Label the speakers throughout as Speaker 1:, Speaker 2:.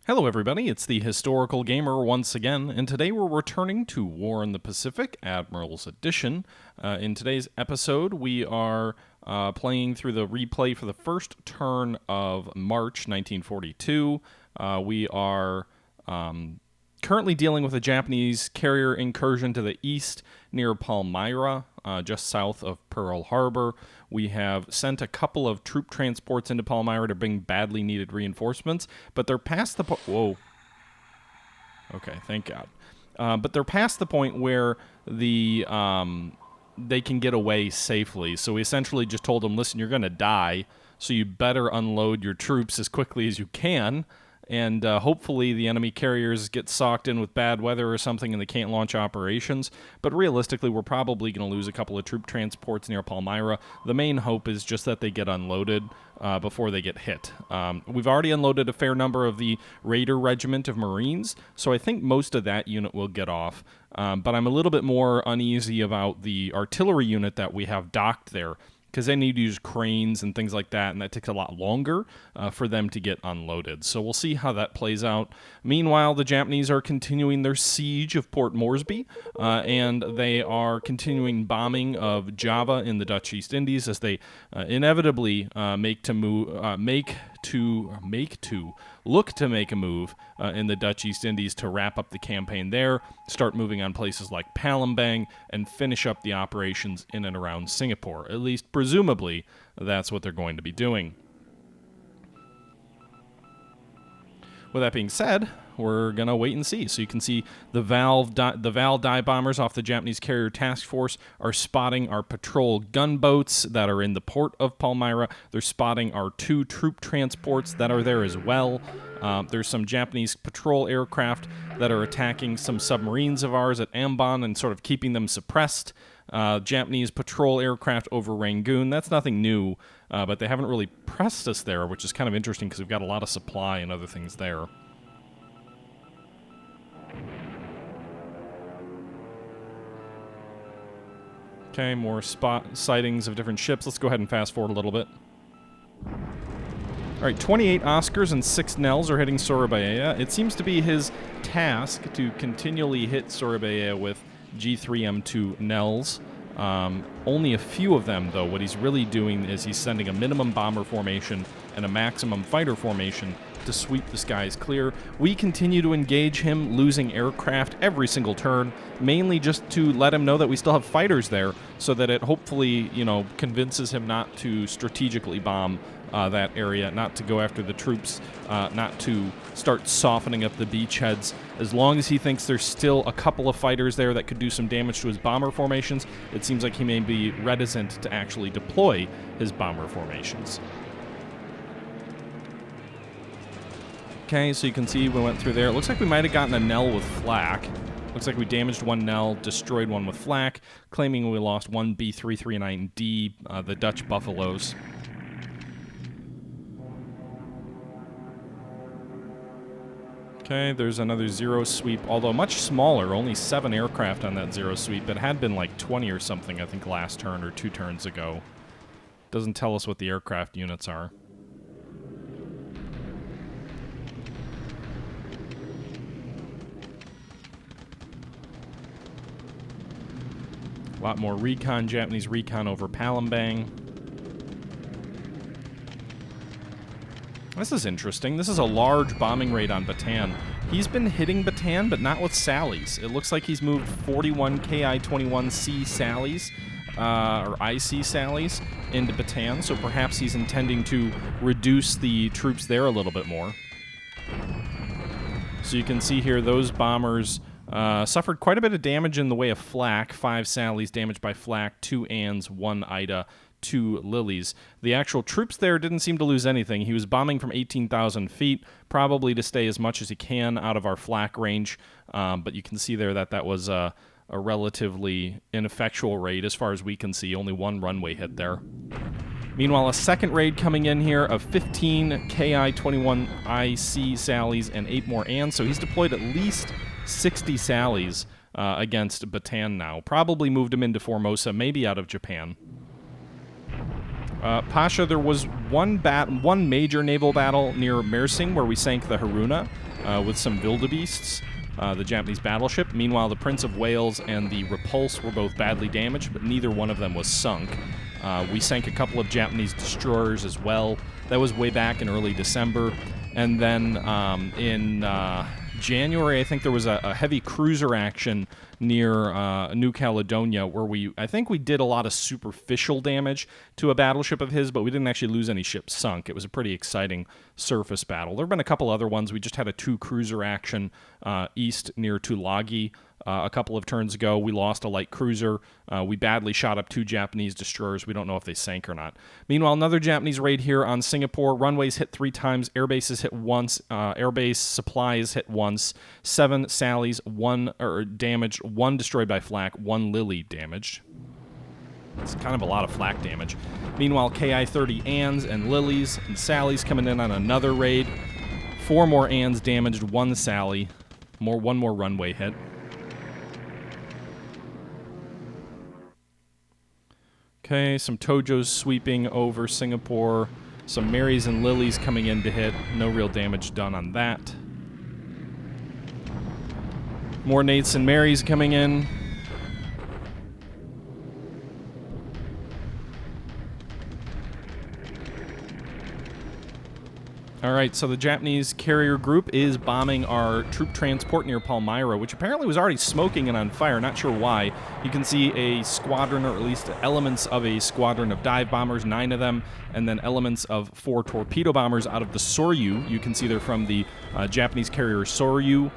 Speaker 1: Hello everybody, it's the Historical Gamer once again, and today we're returning to War in the Pacific, Admiral's Edition. In today's episode, we are playing through the replay for the first turn of March 1942. We are currently dealing with a Japanese carrier incursion to the east near Palmyra, just south of Pearl Harbor. We have sent a couple of troop transports into Palmyra to bring badly needed reinforcements, but they're past the point. Whoa. Okay, thank God. But they're past the point where they can get away safely. So we essentially just told them, listen, you're going to die, so you better unload your troops as quickly as you can. And hopefully the enemy carriers get socked in with bad weather or something and they can't launch operations. But realistically, we're probably going to lose a couple of troop transports near Palmyra. The main hope is just that they get unloaded before they get hit. We've already unloaded a fair number of the Raider Regiment of Marines, so I think most of that unit will get off. But I'm a little bit more uneasy about the artillery unit that we have docked there, because they need to use cranes and things like that, and that takes a lot longer for them to get unloaded. So we'll see how that plays out. Meanwhile, the Japanese are continuing their siege of Port Moresby, and they are continuing bombing of Java in the Dutch East Indies as they inevitably look to make a move in the Dutch East Indies to wrap up the campaign there, start moving on places like Palembang, and finish up the operations in and around Singapore. At least, presumably, that's what they're going to be doing. With that being said, we're going to wait and see. So you can see the Val dive bombers off the Japanese Carrier Task Force are spotting our patrol gunboats that are in the port of Palmyra. They're spotting our 2 troop transports that are there as well. There's some Japanese patrol aircraft that are attacking some submarines of ours at Ambon and sort of keeping them suppressed. Japanese patrol aircraft over Rangoon. That's nothing new, but they haven't really pressed us there, which is kind of interesting because we've got a lot of supply and other things there. Okay, more spot sightings of different ships. Let's go ahead and fast forward a little bit. All right, 28 Oscars and 6 Nels are hitting Surabaya. It seems to be his task to continually hit Surabaya with G3M2 Nels. Only a few of them, though. What he's really doing is he's sending a minimum bomber formation and a maximum fighter formation to sweep the skies clear. We continue to engage him, losing aircraft every single turn, mainly just to let him know that we still have fighters there, so that it hopefully, convinces him not to strategically bomb that area, not to go after the troops, not to start softening up the beachheads. As long as he thinks there's still a couple of fighters there that could do some damage to his bomber formations, it seems like he may be reticent to actually deploy his bomber formations. Okay, so you can see we went through there. It looks like we might have gotten a Nell with flak. Looks like we damaged 1 Nell, destroyed 1 with flak, claiming we lost 1 B339D, the Dutch Buffaloes. Okay, there's another zero sweep, although much smaller, only 7 aircraft on that zero sweep. It had been like 20 or something, I think, last turn or 2 turns ago. Doesn't tell us what the aircraft units are. A lot more recon, Japanese recon over Palembang. This is interesting. This is a large bombing raid on Bataan. He's been hitting Bataan, but not with Sallies. It looks like he's moved 41 Ki-21C Sallies, or IC Sallies, into Bataan, so perhaps he's intending to reduce the troops there a little bit more. So you can see here those bombers suffered quite a bit of damage in the way of flak. 5 Sallies damaged by flak, 2 Anns, 1 Ida, 2 Lilies. The actual troops there didn't seem to lose anything. He was bombing from 18,000 feet, probably to stay as much as he can out of our flak range, but you can see there that that was a relatively ineffectual raid as far as we can see. Only 1 runway hit there. Meanwhile, a second raid coming in here of 15 Ki-21IC Sallies and 8 more Anns, so he's deployed at least 60 Sallies against Bataan now. Probably moved him into Formosa, maybe out of Japan. Pasha, there was one major naval battle near Mersing where we sank the Haruna. with some wildebeests, the Japanese battleship. Meanwhile, the Prince of Wales and the Repulse were both badly damaged, but neither one of them was sunk. We sank a couple of Japanese destroyers as well. That was way back in early December. And then in January, I think there was a heavy cruiser action near New Caledonia where I think we did a lot of superficial damage to a battleship of his, but we didn't actually lose any ships sunk. It was a pretty exciting surface battle. There have been a couple other ones. We just had a 2-cruiser action east near Tulagi a couple of turns ago. We lost a light cruiser. We badly shot up 2 Japanese destroyers. We don't know if they sank or not. Meanwhile, another Japanese raid here on Singapore. Runways hit 3 times. Airbases hit once. Airbase supplies hit once. 7 Sallies, 1 damaged, 1 destroyed by flak, 1 Lily damaged. It's kind of a lot of flak damage. Meanwhile, KI-30 Anns and Lilies and Sallies coming in on another raid. 4 more Anns damaged, 1 Sally. 1 more runway hit. Okay, some Tojos sweeping over Singapore. Some Marys and Lilies coming in to hit. No real damage done on that. More Nates and Marys coming in. All right, so the Japanese carrier group is bombing our troop transport near Palmyra, which apparently was already smoking and on fire. Not sure why. You can see a squadron, or at least elements of a squadron of dive bombers, 9 of them, and then elements of 4 torpedo bombers out of the Soryu. You can see they're from the Japanese carrier Soryu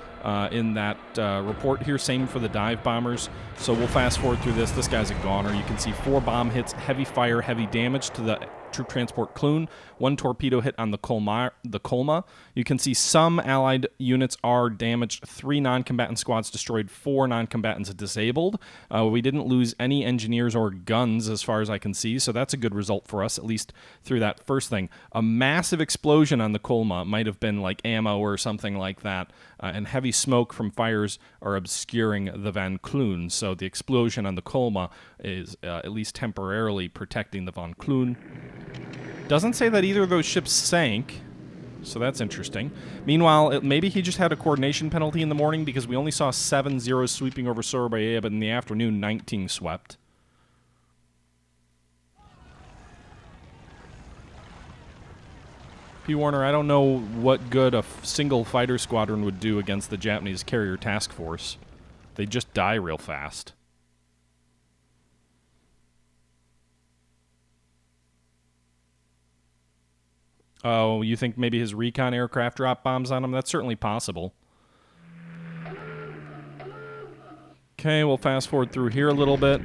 Speaker 1: in that report here. Same for the dive bombers. So we'll fast forward through this. This guy's a goner. You can see 4 bomb hits, heavy fire, heavy damage to the troop transport Clune. 1 torpedo hit on the Colma. You can see some Allied units are damaged. 3 non-combatant squads destroyed. 4 non-combatants disabled. We didn't lose any engineers or guns as far as I can see, so that's a good result for us, at least through that first thing. A massive explosion on the Colma. Might have been like ammo or something like that, and heavy smoke from fires are obscuring the Van Clune, so the explosion on the Colma is at least temporarily protecting the Van Clune. Doesn't say that either of those ships sank, so that's interesting. Meanwhile, maybe he just had a coordination penalty in the morning because we only saw 7 Zeros sweeping over Surabaya, but in the afternoon, 19 swept. P. Warner, I don't know what good a single fighter squadron would do against the Japanese carrier task force. They just die real fast. Oh, you think maybe his recon aircraft drop bombs on him? That's certainly possible. Okay, we'll fast forward through here a little bit.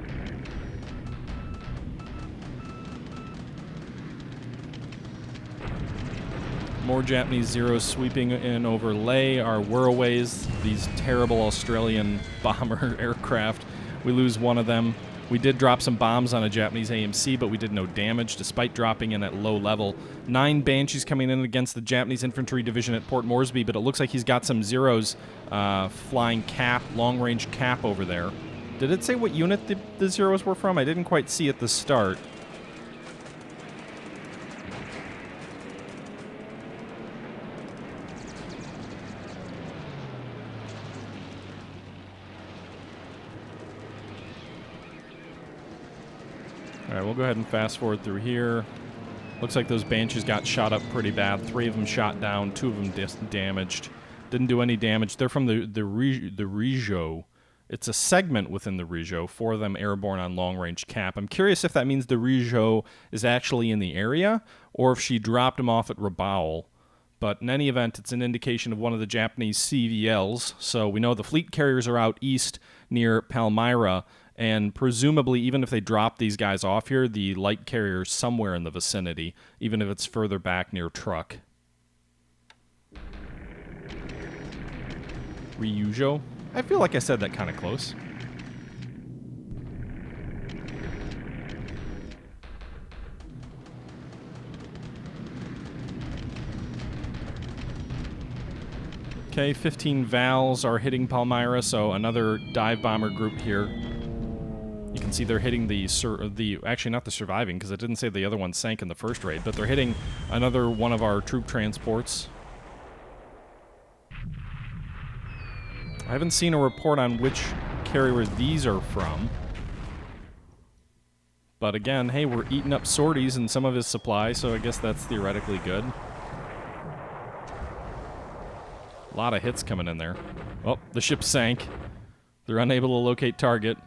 Speaker 1: More Japanese Zeros sweeping in over Leh, our Wirraways, these terrible Australian bomber aircraft. We lose 1 of them. We did drop some bombs on a Japanese AMC, but we did no damage, despite dropping in at low level. 9 Banshees coming in against the Japanese Infantry Division at Port Moresby, but it looks like he's got some Zeros flying cap, long-range cap over there. Did it say what unit the Zeros were from? I didn't quite see at the start. All right, we'll go ahead and fast forward through here. Looks like those Banshees got shot up pretty bad. 3 of them shot down, 2 of them damaged. Didn't do any damage. They're from the Rijo. It's a segment within the Rijo. 4 of them airborne on long-range cap. I'm curious if that means the Rijo is actually in the area, or if she dropped them off at Rabaul. But in any event, it's an indication of one of the Japanese CVLs. So we know the fleet carriers are out east near Palmyra. And presumably, even if they drop these guys off here, the light carrier's somewhere in the vicinity, even if it's further back near Truk. Ryujo? I feel like I said that kind of close. Okay, 15 Vals are hitting Palmyra, so another dive bomber group here. You can see they're hitting actually not the surviving, because it didn't say the other one sank in the first raid, but they're hitting another one of our troop transports. I haven't seen a report on which carrier these are from. But again, hey, we're eating up sorties and some of his supply, so I guess that's theoretically good. A lot of hits coming in there. Oh, the ship sank. They're unable to locate target.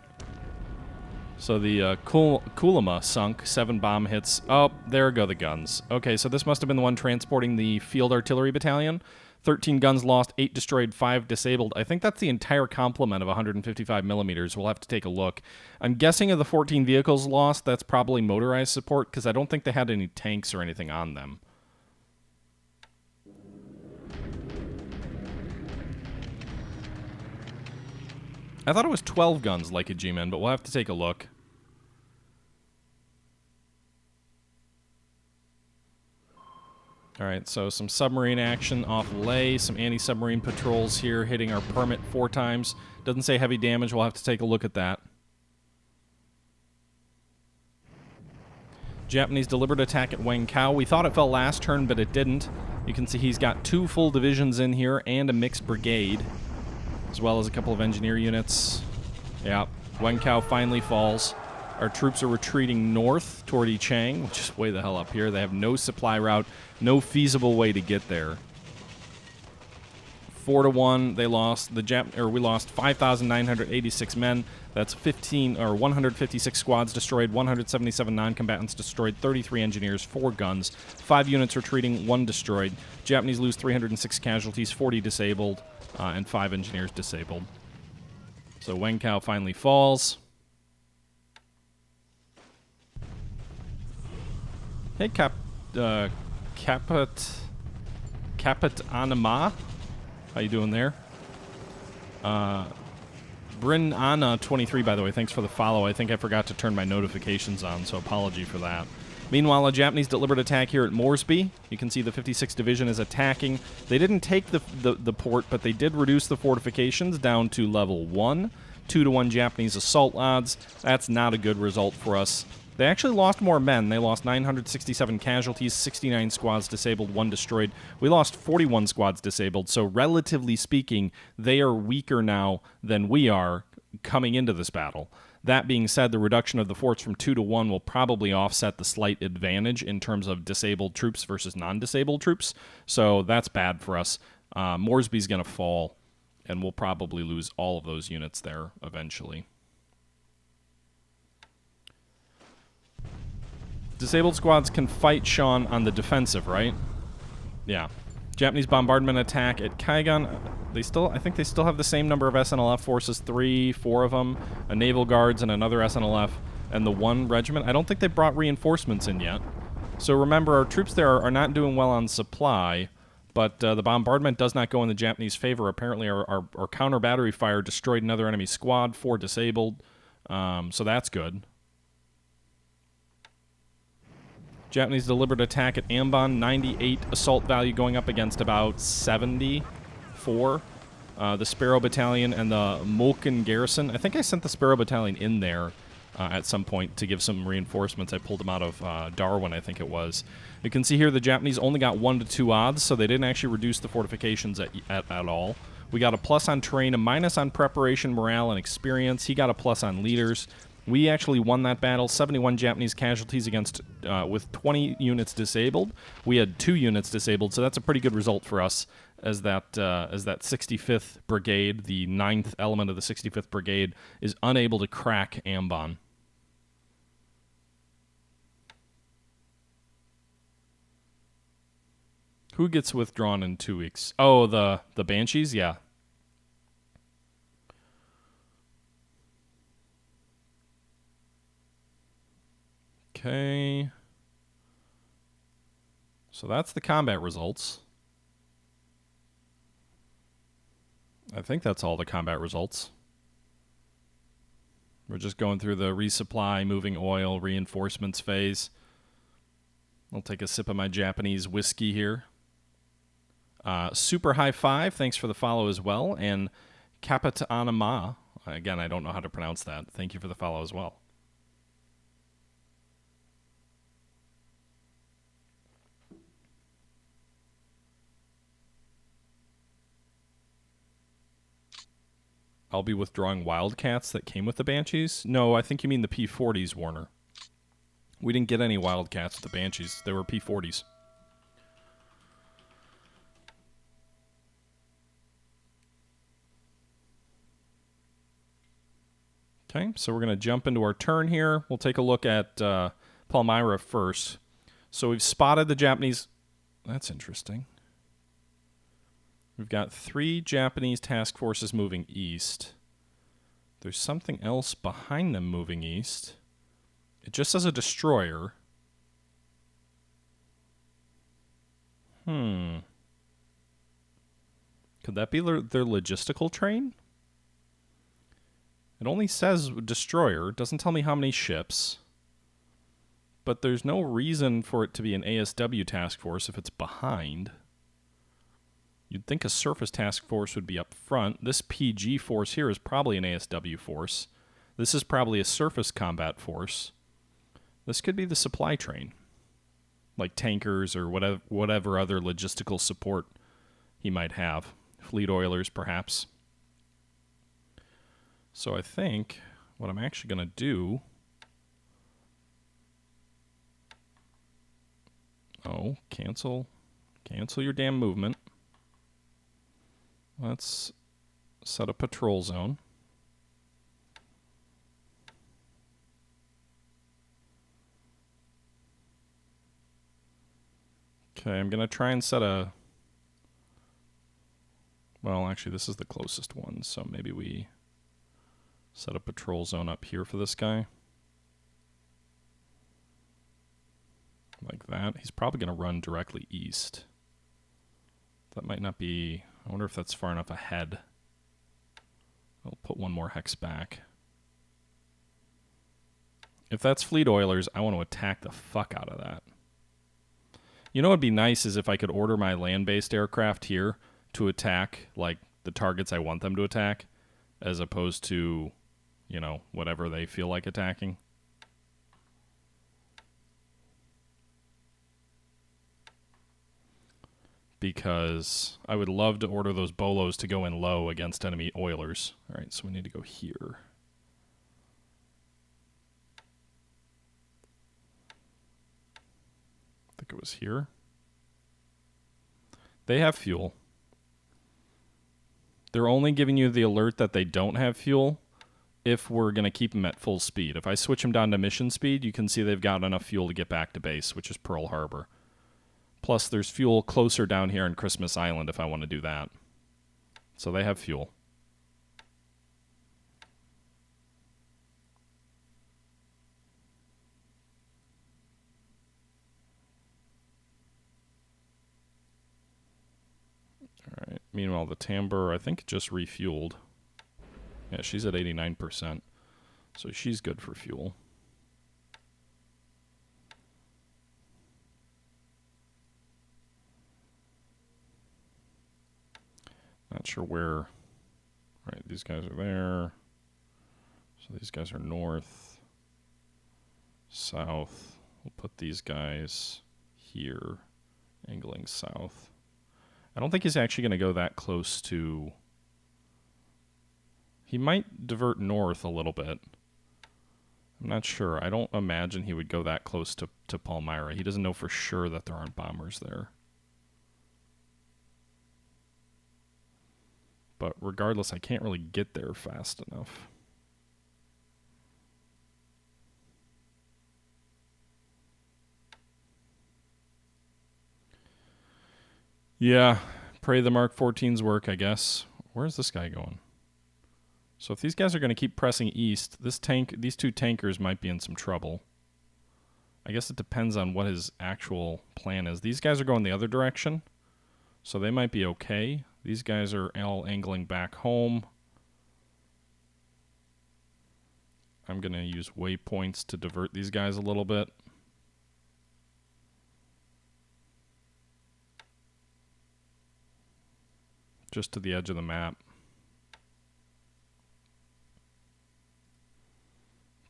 Speaker 1: So the Kulama sunk. 7 bomb hits. Oh, there go the guns. Okay, so this must have been the one transporting the field artillery battalion. 13 guns lost, 8 destroyed, 5 disabled. I think that's the entire complement of 155 millimeters. We'll have to take a look. I'm guessing of the 14 vehicles lost, that's probably motorized support, because I don't think they had any tanks or anything on them. I thought it was 12 guns like a G-Men, but we'll have to take a look. All right, so some submarine action off Ley, some anti-submarine patrols here hitting our permit 4 times. Doesn't say heavy damage. We'll have to take a look at that. Japanese deliberate attack at Wang Kao. We thought it fell last turn, but it didn't. You can see he's got 2 full divisions in here and a mixed brigade, as well as a couple of engineer units. Yeah, Wang Kao finally falls. Our troops are retreating north toward Yichang, which is way the hell up here. They have no supply route, no feasible way to get there. 4-1, they lost. We lost 5,986 men. That's 156 squads destroyed, 177 non-combatants destroyed, 33 engineers, 4 guns, 5 units retreating, 1 destroyed. Japanese lose 306 casualties, 40 disabled, and 5 engineers disabled. So Wang Kao finally falls. Hey, Capit Anima. How you doing there? Bryn Anna 23, by the way, thanks for the follow. I think I forgot to turn my notifications on, so apology for that. Meanwhile, a Japanese deliberate attack here at Moresby. You can see the 56th Division is attacking. They didn't take the port, but they did reduce the fortifications down to level 1. 2-1 Japanese assault odds. That's not a good result for us. They actually lost more men. They lost 967 casualties, 69 squads disabled, 1 destroyed. We lost 41 squads disabled, so relatively speaking, they are weaker now than we are coming into this battle. That being said, the reduction of the forts from 2-1 will probably offset the slight advantage in terms of disabled troops versus non-disabled troops, so that's bad for us. Moresby's going to fall, and we'll probably lose all of those units there eventually. Disabled squads can fight Sean on the defensive, right? Yeah. Japanese bombardment attack at Kaigan. I think they still have the same number of SNLF forces, 4 of them, a naval guards and another SNLF, and the 1 regiment. I don't think they brought reinforcements in yet. So remember, our troops there are not doing well on supply, but the bombardment does not go in the Japanese favor. Apparently our counter battery fire destroyed another enemy squad, 4 disabled, so that's good. Japanese deliberate attack at Ambon, 98 assault value going up against about 74. The Sparrow Battalion and the Mulken Garrison. I think I sent the Sparrow Battalion in there at some point to give some reinforcements. I pulled them out of Darwin, I think it was. You can see here the Japanese only got 1-2 odds, so they didn't actually reduce the fortifications at all. We got a plus on terrain, a minus on preparation, morale, and experience. He got a plus on leaders. We actually won that battle, 71 Japanese casualties against with 20 units disabled. We had 2 units disabled, so that's a pretty good result for us as that 65th Brigade, the 9th element of the 65th Brigade, is unable to crack Ambon. Who gets withdrawn in 2 weeks? Oh, the Banshees? Yeah. Okay. So that's the combat results. I think that's all the combat results. We're just going through the resupply, moving oil, reinforcements phase. I'll take a sip of my Japanese whiskey here. Super High Five, thanks for the follow as well. And Kapitanama, again, I don't know how to pronounce that. Thank you for the follow as well. I'll be withdrawing Wildcats that came with the Banshees. No, I think you mean the P-40s, Warner. We didn't get any Wildcats with the Banshees. They were P-40s. Okay, so we're going to jump into our turn here. We'll take a look at Palmyra first. So we've spotted the Japanese... That's interesting. We've got 3 Japanese task forces moving east. There's something else behind them moving east. It just says a destroyer. Could that be their logistical train? It only says destroyer. It doesn't tell me how many ships. But there's no reason for it to be an ASW task force if it's behind. You'd think a surface task force would be up front. This PG force here is probably an ASW force. This is probably a surface combat force. This could be the supply train. Like tankers or whatever other logistical support he might have. Fleet oilers, perhaps. So I think what I'm actually going to do... Oh, cancel your damn movement. Let's set a patrol zone. Okay, I'm going to try and set a... Well, actually, this is the closest one, so maybe we set a patrol zone up here for this guy. Like that. He's probably going to run directly east. That might not be... I wonder if that's far enough ahead. I'll put one more hex back. If that's fleet oilers, I want to attack the fuck out of that. You know what would be nice is if I could order my land-based aircraft here to attack, like, the targets I want them to attack, as opposed to, you know, whatever they feel like attacking. Because I would love to order those bolos to go in low against enemy oilers. All right, so we need to go here. I think it was here. They have fuel. They're only giving you the alert that they don't have fuel if we're going to keep them at full speed. If I switch them down to mission speed, you can see they've got enough fuel to get back to base, which is Pearl Harbor. Plus, there's fuel closer down here in Christmas Island if I want to do that. So they have fuel. All right. Meanwhile, the Tambour, I think, just refueled. Yeah, she's at 89%. So she's good for fuel. Not sure where. Right, these guys are there. So these guys are north, south. We'll put these guys here, angling south. I don't think he's actually going to go that close to... He might divert north a little bit. I'm not sure. I don't imagine he would go that close to Palmyra. He doesn't know for sure that there aren't bombers there. But regardless, I can't really get there fast enough. Yeah, pray the Mark 14s work, I guess. Where's this guy going? So if these guys are going to keep pressing east, these two tankers might be in some trouble. I guess it depends on what his actual plan is. These guys are going the other direction, so they might be okay. These guys are all angling back home. I'm going to use waypoints to divert these guys a little bit. Just to the edge of the map.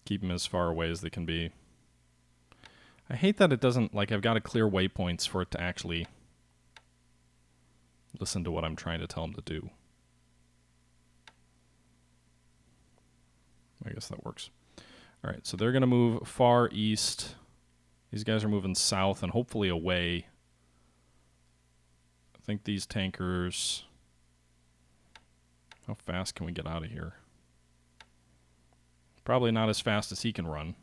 Speaker 1: Keep them as far away as they can be. I hate that it doesn't, like, I've got to clear waypoints for it to actually listen to what I'm trying to tell them to do. I guess that works. All right, so they're going to move far east. These guys are moving south and hopefully away. I think these tankers... How fast can we get out of here? Probably not as fast as he can run.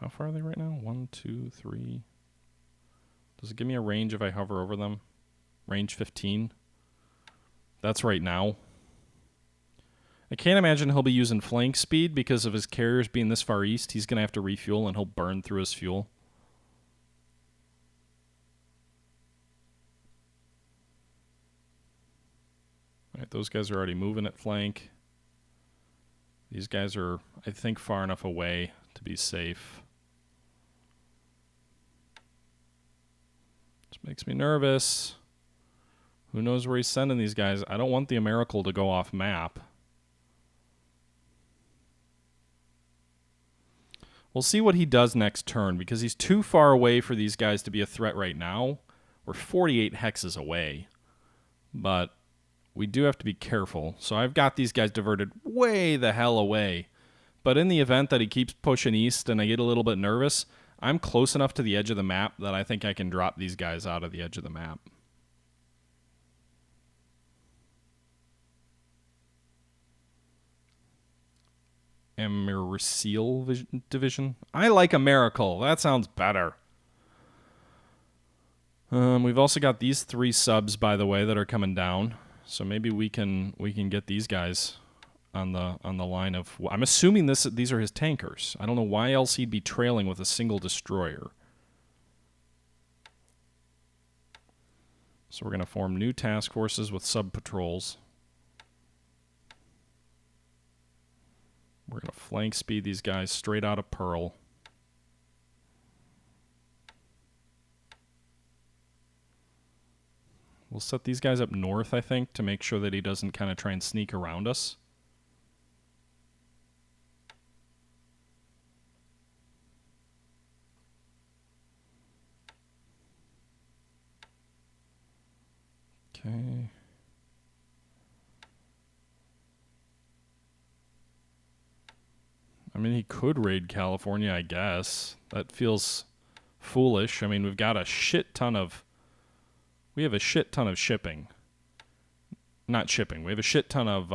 Speaker 1: How far are they right now? 1, 2, 3. Does it give me a range if I hover over them? Range 15. That's right now. I can't imagine he'll be using flank speed because of his carriers being this far east. He's going to have to refuel and he'll burn through his fuel. All right, those guys are already moving at flank. These guys are, I think, far enough away to be safe. This makes me nervous. Who knows where he's sending these guys? I don't want the Americal to go off map. We'll see what he does next turn because he's too far away for these guys to be a threat right now. We're 48 hexes away. But we do have to be careful. So I've got these guys diverted way the hell away. But in the event that he keeps pushing east and I get a little bit nervous, I'm close enough to the edge of the map that I think I can drop these guys out of the edge of the map. Americal Division. I like Americal. That sounds better. We've also got these 3 subs, by the way, that are coming down. So maybe we can get these guys on the line of. I'm assuming these are his tankers. I don't know why else he'd be trailing with a single destroyer. So we're going to form new task forces with sub patrols. We're going to flank speed these guys straight out of Pearl. We'll set these guys up north, I think, to make sure that he doesn't kind of try and sneak around us. Okay. I mean, he could raid California, I guess. That feels foolish. I mean, we've got a shit ton of... We have a shit ton of shipping. Not shipping. We have a shit ton of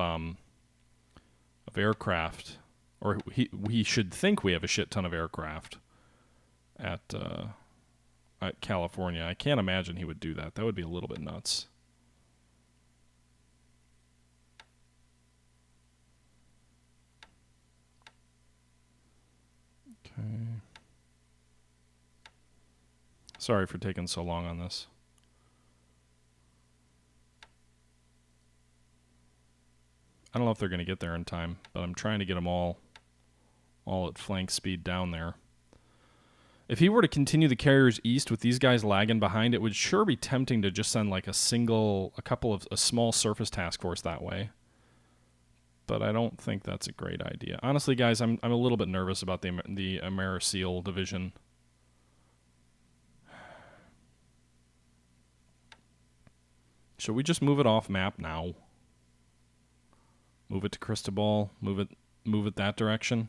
Speaker 1: aircraft. Or we should think we have a shit ton of aircraft at California. I can't imagine he would do that. That would be a little bit nuts. Okay. Sorry for taking so long on this. I don't know if they're going to get there in time, but I'm trying to get them all at flank speed down there. If he were to continue the carriers east with these guys lagging behind, it would sure be tempting to just send like a small surface task force that way. But I don't think that's a great idea. Honestly, guys, I'm a little bit nervous about the Ameriseal division. Should we just move it off map now? Move it to Cristobal. Move it that direction.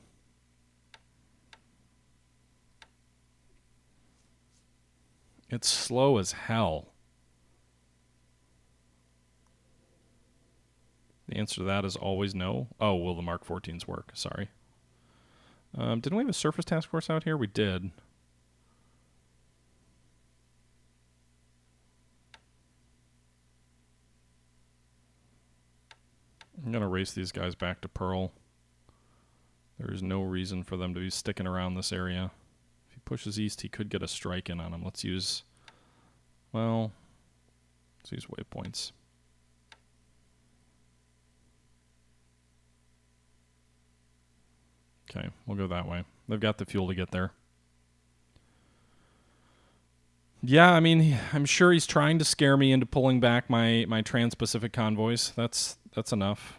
Speaker 1: It's slow as hell. The answer to that is always no. Oh, will the Mark 14s work? Sorry. Didn't we have a surface task force out here? We did. I'm going to race these guys back to Pearl. There is no reason for them to be sticking around this area. If he pushes east, he could get a strike in on him. Let's use waypoints. Okay, we'll go that way. They've got the fuel to get there. Yeah, I mean, I'm sure he's trying to scare me into pulling back my Trans-Pacific convoys. That's enough.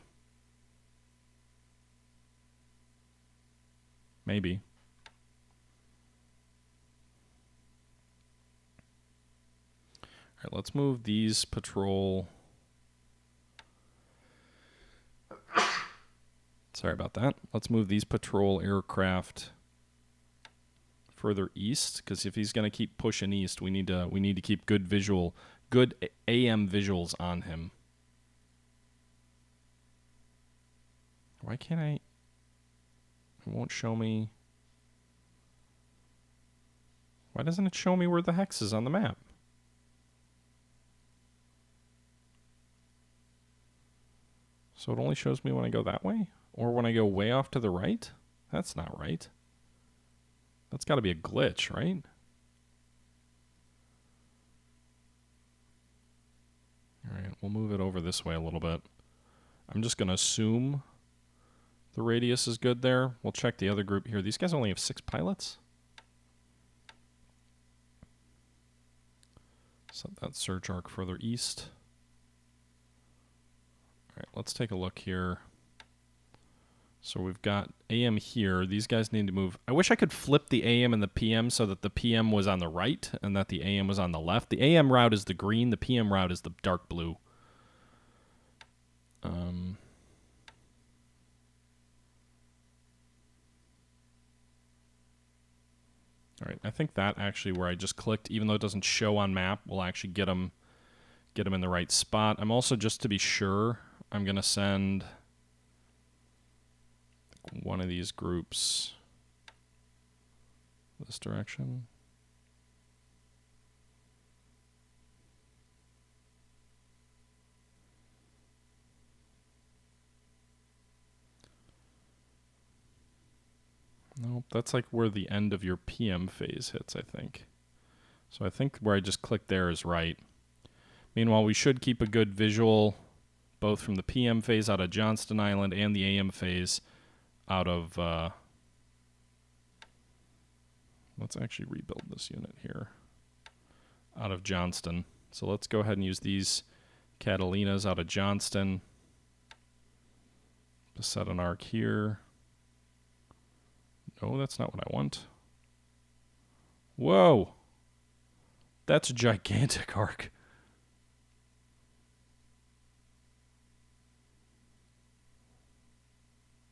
Speaker 1: Maybe. All right, let's move these patrol. Sorry about that. Let's move these patrol aircraft further east, because if he's going to keep pushing east, we need to keep good AM visuals on him. Why can't I? It won't show me. Why doesn't it show me where the hex is on the map? So it only shows me when I go that way? Or when I go way off to the right? That's not right. That's got to be a glitch, right? All right, we'll move it over this way a little bit. I'm just going to assume the radius is good there. We'll check the other group here. These guys only have 6 pilots. Set that search arc further east. All right, let's take a look here. So we've got AM here. These guys need to move. I wish I could flip the AM and the PM so that the PM was on the right and that the AM was on the left. The AM route is the green. The PM route is the dark blue. All right, I think that actually where I just clicked, even though it doesn't show on map, will actually get them in the right spot. I'm also, just to be sure, I'm going to send one of these groups this direction. Nope, that's like where the end of your PM phase hits, I think. So I think where I just clicked there is right. Meanwhile, we should keep a good visual both from the PM phase out of Johnston Island and the AM phase out of... let's actually rebuild this unit here. Out of Johnston. So let's go ahead and use these Catalinas out of Johnston to set an arc here. No, that's not what I want. Whoa! That's a gigantic arc.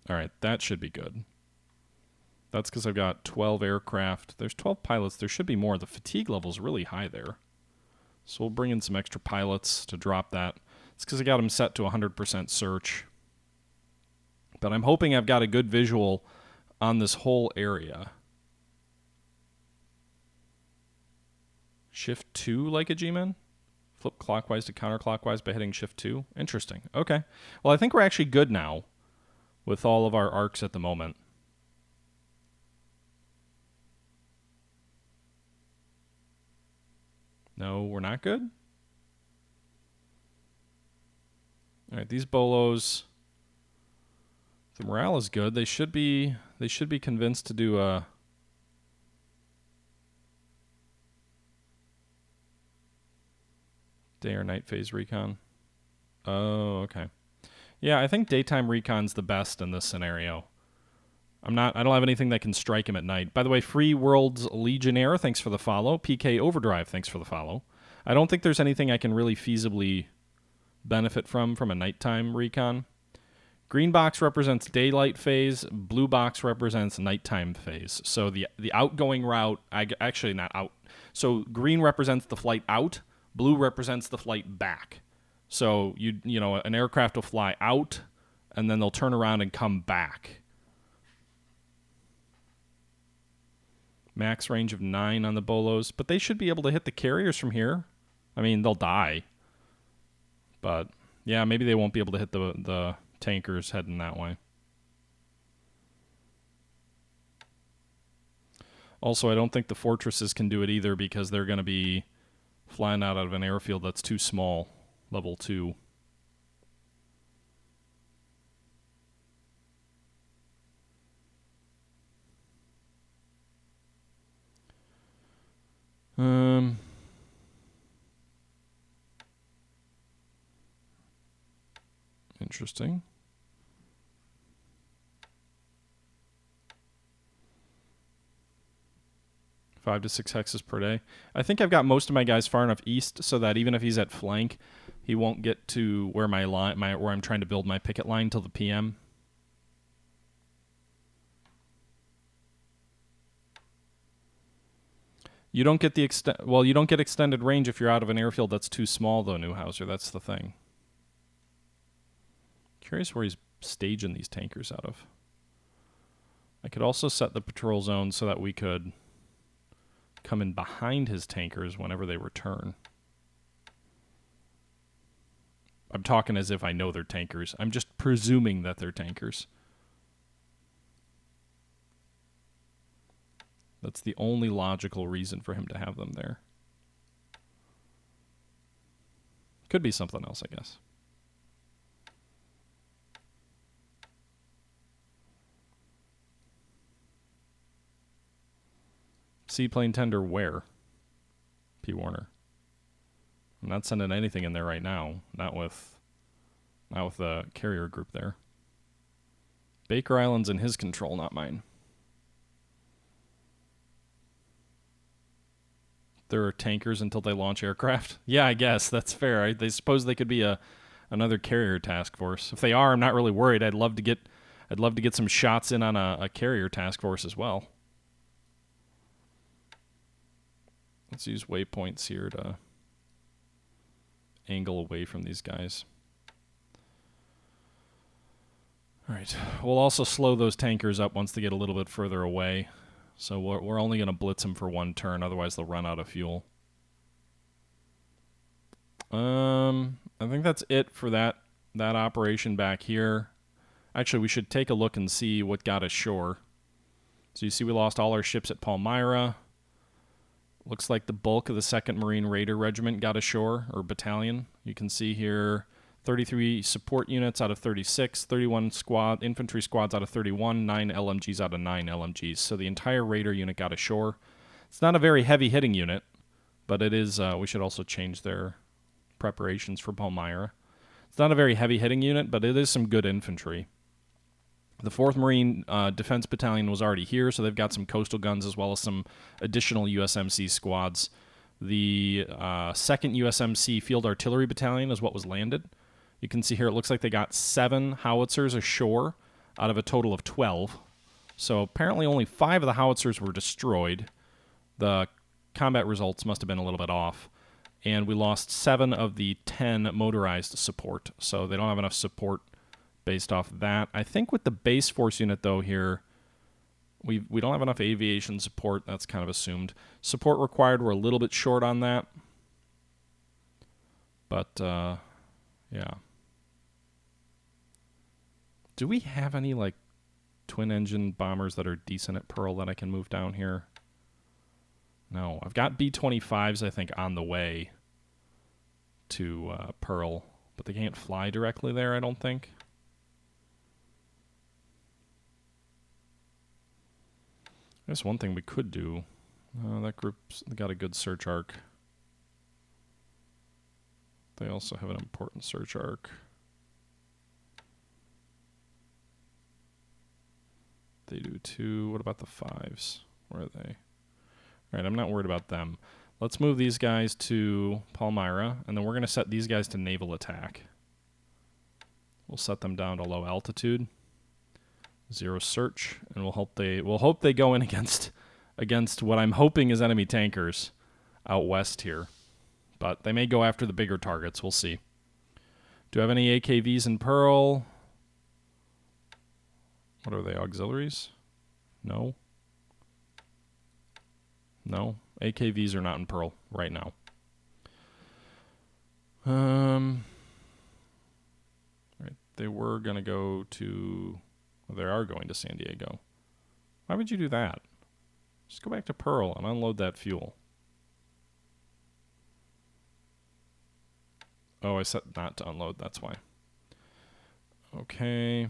Speaker 1: Alright, that should be good. That's because I've got 12 aircraft. There's 12 pilots. There should be more. The fatigue level's really high there. So we'll bring in some extra pilots to drop that. It's because I got them set to 100% search. But I'm hoping I've got a good visual on this whole area. Shift 2 like a G-Man? Flip clockwise to counterclockwise by hitting Shift 2? Interesting. Okay. Well, I think we're actually good now with all of our arcs at the moment. No, we're not good? Alright, these bolos... The morale is good. They should be convinced to do a day or night phase recon. Oh, okay. Yeah, I think daytime recon's the best in this scenario. I don't have anything that can strike him at night. By the way, Free World's Legionnaire, thanks for the follow. PK Overdrive, thanks for the follow. I don't think there's anything I can really feasibly benefit from a nighttime recon. Green box represents daylight phase. Blue box represents nighttime phase. So the outgoing route, actually not out. So green represents the flight out. Blue represents the flight back. So you know an aircraft will fly out, and then they'll turn around and come back. Max range of 9 on the bolos, but they should be able to hit the carriers from here. I mean, they'll die, but yeah, maybe they won't be able to hit the tankers heading that way. Also, I don't think the fortresses can do it either because they're going to be flying out of an airfield that's too small, level 2. Interesting. Five to 6 hexes per day. I think I've got most of my guys far enough east so that even if he's at flank, he won't get to where where I'm trying to build my picket line till the PM. You don't get the you don't get extended range if you're out of an airfield that's too small, though, Newhauser. That's the thing. Curious where he's staging these tankers out of. I could also set the patrol zone so that we could come in behind his tankers whenever they return. I'm talking as if I know they're tankers. I'm just presuming that they're tankers. That's the only logical reason for him to have them there. Could be something else, I guess. Seaplane tender where? P. Warner. I'm not sending anything in there right now. Not with the carrier group there. Baker Island's in his control, not mine. There are tankers until they launch aircraft. Yeah, I guess that's fair. They suppose they could be another carrier task force. If they are, I'm not really worried. I'd love to get some shots in on a carrier task force as well. Let's use waypoints here to angle away from these guys. All right. We'll also slow those tankers up once they get a little bit further away. So we're only going to blitz them for one turn, otherwise they'll run out of fuel. I think that's it for that operation back here. Actually, we should take a look and see what got ashore. So you see we lost all our ships at Palmyra. Looks like the bulk of the 2nd Marine Raider Regiment got ashore, or battalion. You can see here 33 support units out of 36, 31 infantry squads out of 31, 9 LMGs out of 9 LMGs. So the entire Raider unit got ashore. It's not a very heavy hitting unit, but it is, we should also change their preparations for Palmyra. It's not a very heavy hitting unit, but it is some good infantry. The 4th Marine Defense Battalion was already here, so they've got some coastal guns as well as some additional USMC squads. The 2nd USMC Field Artillery Battalion is what was landed. You can see here it looks like they got 7 howitzers ashore out of a total of 12. So apparently only 5 of the howitzers were destroyed. The combat results must have been a little bit off. And we lost 7 of the 10 motorized support. So they don't have enough support based off that. I think with the base force unit, though, here, we don't have enough aviation support. That's kind of assumed. Support required, we're a little bit short on that. But, yeah. Do we have any, like, twin-engine bombers that are decent at Pearl that I can move down here? No. I've got B-25s, I think, on the way to Pearl, but they can't fly directly there, I don't think. I guess one thing we could do, that group's got a good search arc. They also have an important search arc. They do too. What about the 5s? Where are they? All right, I'm not worried about them. Let's move these guys to Palmyra, and then we're going to set these guys to naval attack. We'll set them down to low altitude. 0 search, and we'll hope they go in against what I'm hoping is enemy tankers out west here. But they may go after the bigger targets. We'll see. Do I have any AKVs in Pearl? What are they, auxiliaries? No. No. AKVs are not in Pearl right now. Right. They were going to go to... Well, they are going to San Diego. Why would you do that? Just go back to Pearl and unload that fuel. Oh, I set not to unload, that's why. Okay.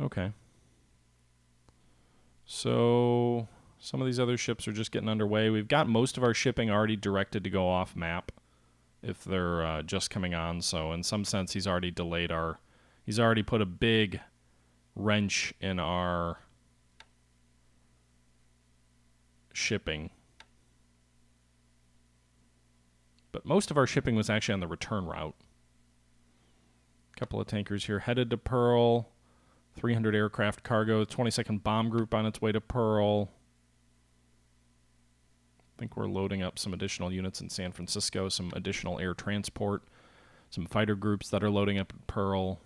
Speaker 1: Okay. So some of these other ships are just getting underway. We've got most of our shipping already directed to go off map if they're just coming on. So in some sense, he's already delayed our... He's already put a big wrench in our shipping. But most of our shipping was actually on the return route. Couple of tankers here headed to Pearl. 300 aircraft cargo. 22nd Bomb Group on its way to Pearl. I think we're loading up some additional units in San Francisco, some additional air transport, some fighter groups that are loading up at Pearl.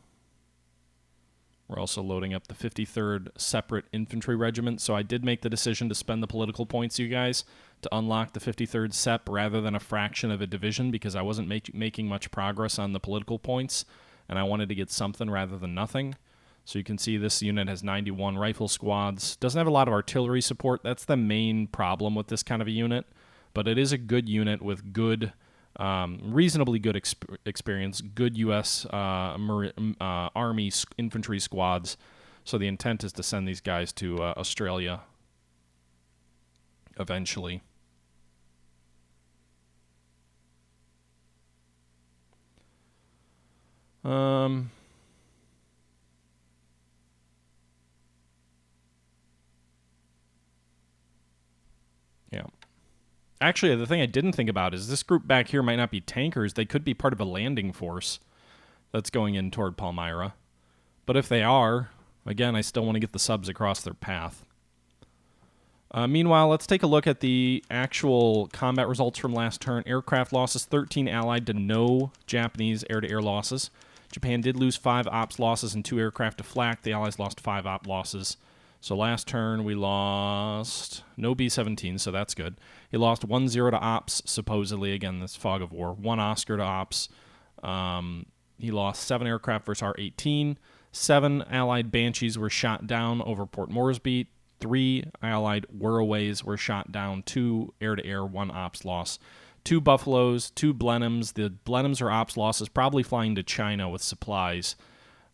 Speaker 1: We're also loading up the 53rd Separate Infantry Regiment, so I did make the decision to spend the political points, you guys, to unlock the 53rd SEP rather than a fraction of a division because I wasn't making much progress on the political points, and I wanted to get something rather than nothing. So you can see this unit has 91 rifle squads. Doesn't have a lot of artillery support. That's the main problem with this kind of a unit. But it is a good unit with good, reasonably good experience, good U.S. Army infantry squads. So the intent is to send these guys to Australia eventually. Yeah. Actually, the thing I didn't think about is this group back here might not be tankers. They could be part of a landing force that's going in toward Palmyra. But if they are, again, I still want to get the subs across their path. Meanwhile, let's take a look at the actual combat results from last turn. Aircraft losses, 13 Allied to no Japanese air-to-air losses. Japan did lose 5 ops losses and 2 aircraft to flak. The Allies lost 5 op losses. So last turn we lost no B-17, so that's good. He lost 1-0 to ops, supposedly. Again, this fog of war. 1 Oscar to ops. He lost 7 aircraft versus R-18. 7 Allied Banshees were shot down over Port Moresby. 3 Allied Whirraways were shot down. 2 air-to-air, 1 ops loss. 2 Buffaloes, 2 Blenheims. The Blenheims are ops losses, probably flying to China with supplies.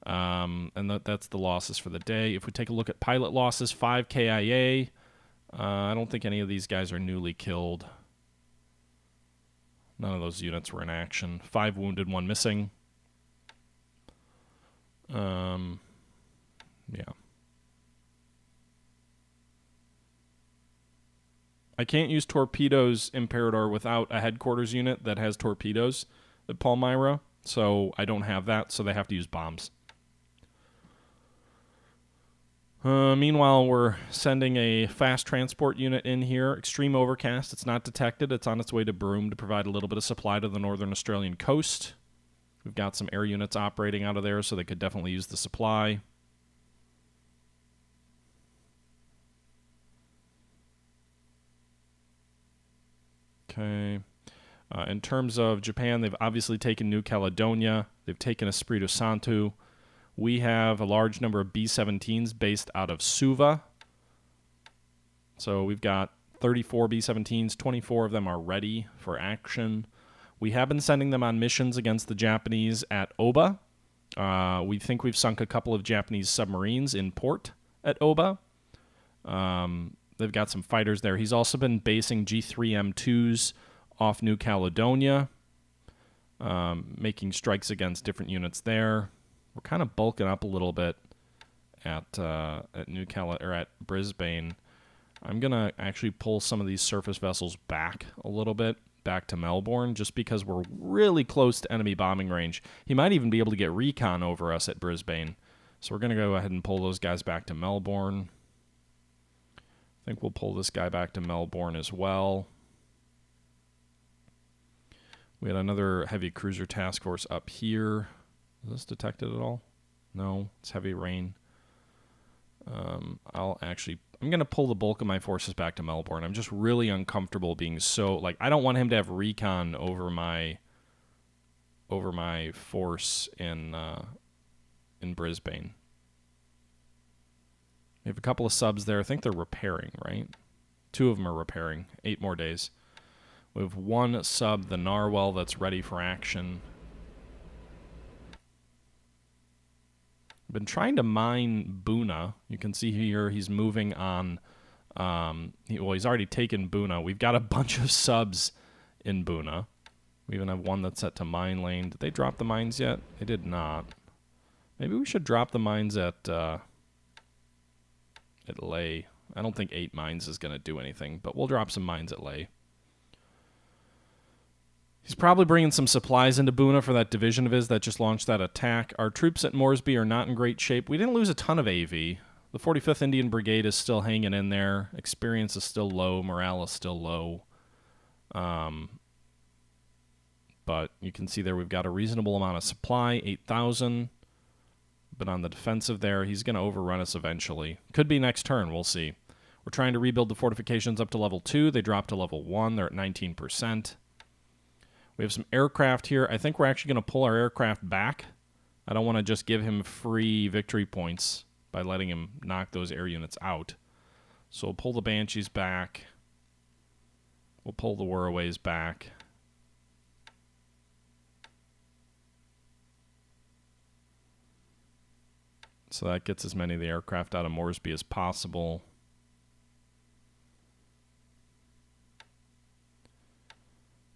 Speaker 1: And that's the losses for the day. If we take a look at pilot losses, 5 KIA. I don't think any of these guys are newly killed. None of those units were in action. 5 wounded, 1 missing. Yeah. I can't use torpedoes, Imperador, without a headquarters unit that has torpedoes at Palmyra, so I don't have that, so they have to use bombs. Meanwhile, we're sending a fast transport unit in here. Extreme overcast. It's not detected. It's on its way to Broome to provide a little bit of supply to the northern Australian coast. We've got some air units operating out of there, so they could definitely use the supply. Okay. In terms of Japan, they've obviously taken New Caledonia. They've taken Espiritu Santo. We have a large number of B-17s based out of Suva. So we've got 34 B-17s. 24 of them are ready for action. We have been sending them on missions against the Japanese at Oba. We think we've sunk a couple of Japanese submarines in port at Oba. They've got some fighters there. He's also been basing G3M2s off New Caledonia, making strikes against different units there. We're kind of bulking up a little bit at Brisbane. I'm gonna actually pull some of these surface vessels back a little bit, back to Melbourne, just because we're really close to enemy bombing range. He might even be able to get recon over us at Brisbane. So we're gonna go ahead and pull those guys back to Melbourne. I think we'll pull this guy back to Melbourne as well. We had another heavy cruiser task force up here. Is this detected at all? No, it's heavy rain. I'm going to pull the bulk of my forces back to Melbourne. I'm just really uncomfortable being so, like, I don't want him to have recon over my force in Brisbane. We have a couple of subs there. I think they're repairing, right? 2 of them are repairing. 8 more days. We have 1 sub, the Narwhal, that's ready for action. Been trying to mine Buna. You can see here he's moving on. He's already taken Buna. We've got a bunch of subs in Buna. We even have 1 that's set to mine lane. Did they drop the mines yet? They did not. Maybe we should drop the mines at Leh. I don't think 8 mines is going to do anything, but we'll drop some mines at Leh. He's probably bringing some supplies into Buna for that division of his that just launched that attack. Our troops at Moresby are not in great shape. We didn't lose a ton of AV. The 45th Indian Brigade is still hanging in there. Experience is still low. Morale is still low. But you can see there we've got a reasonable amount of supply, 8,000. But on the defensive there, he's going to overrun us eventually. Could be next turn. We'll see. We're trying to rebuild the fortifications up to level 2. They dropped to level 1. They're at 19%. We have some aircraft here. I think we're actually going to pull our aircraft back. I don't want to just give him free victory points by letting him knock those air units out. So we'll pull the Banshees back. We'll pull the Whirraways back. So that gets as many of the aircraft out of Moresby as possible.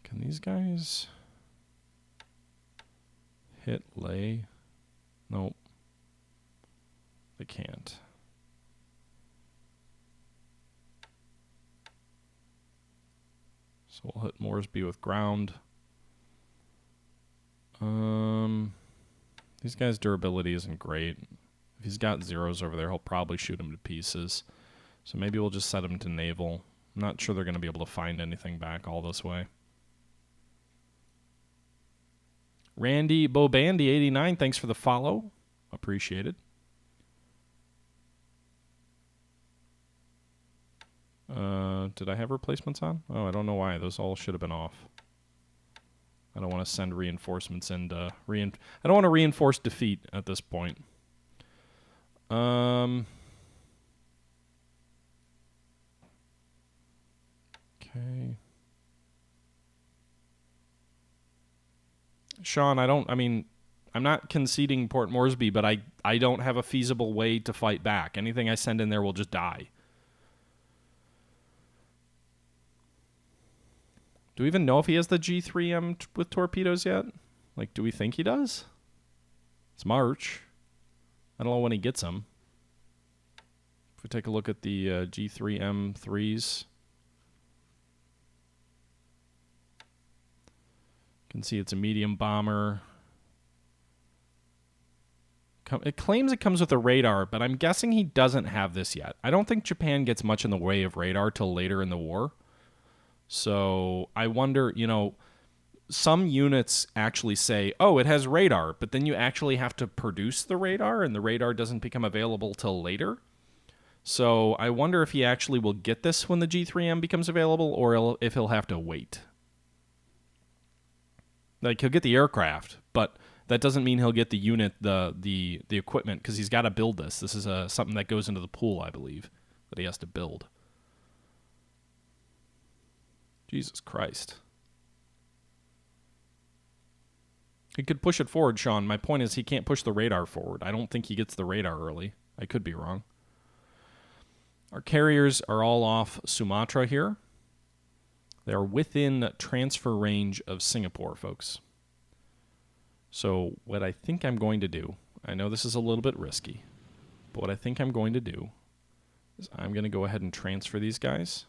Speaker 1: Can these guys hit lay? Nope. They can't. So we'll hit Moresby with ground. These guys' durability isn't great. If he's got zeros over there, he'll probably shoot him to pieces. So maybe we'll just set him to naval. I'm not sure they're going to be able to find anything back all this way. Randy Bobandy 89, thanks for the follow. Appreciated. Did I have replacements on? Oh, I don't know why. Those all should have been off. I don't want to send reinforcements in to I don't want to reinforce defeat at this point. Okay. Sean, I'm not conceding Port Moresby, but I don't have a feasible way to fight back. Anything I send in there will just die. Do we even know if he has the G3M with torpedoes yet? Like, do we think he does? It's March. I don't know when he gets them. If we take a look at the G3M3s, you can see it's a medium bomber. It claims it comes with a radar, but I'm guessing he doesn't have this yet. I don't think Japan gets much in the way of radar till later in the war. So I wonder, some units actually say, oh, it has radar, but then you actually have to produce the radar, and the radar doesn't become available till later. So I wonder if he actually will get this when the G3M becomes available, or if he'll have to wait. Like, he'll get the aircraft, but that doesn't mean he'll get the unit, the equipment, because he's got to build this. This is something that goes into the pool, I believe, that he has to build. Jesus Christ. He could push it forward, Sean. My point is he can't push the radar forward. I don't think he gets the radar early. I could be wrong. Our carriers are all off Sumatra here. They are within transfer range of Singapore, folks. So what I think I'm going to do, I know this is a little bit risky, but what I think I'm going to do is I'm going to go ahead and transfer these guys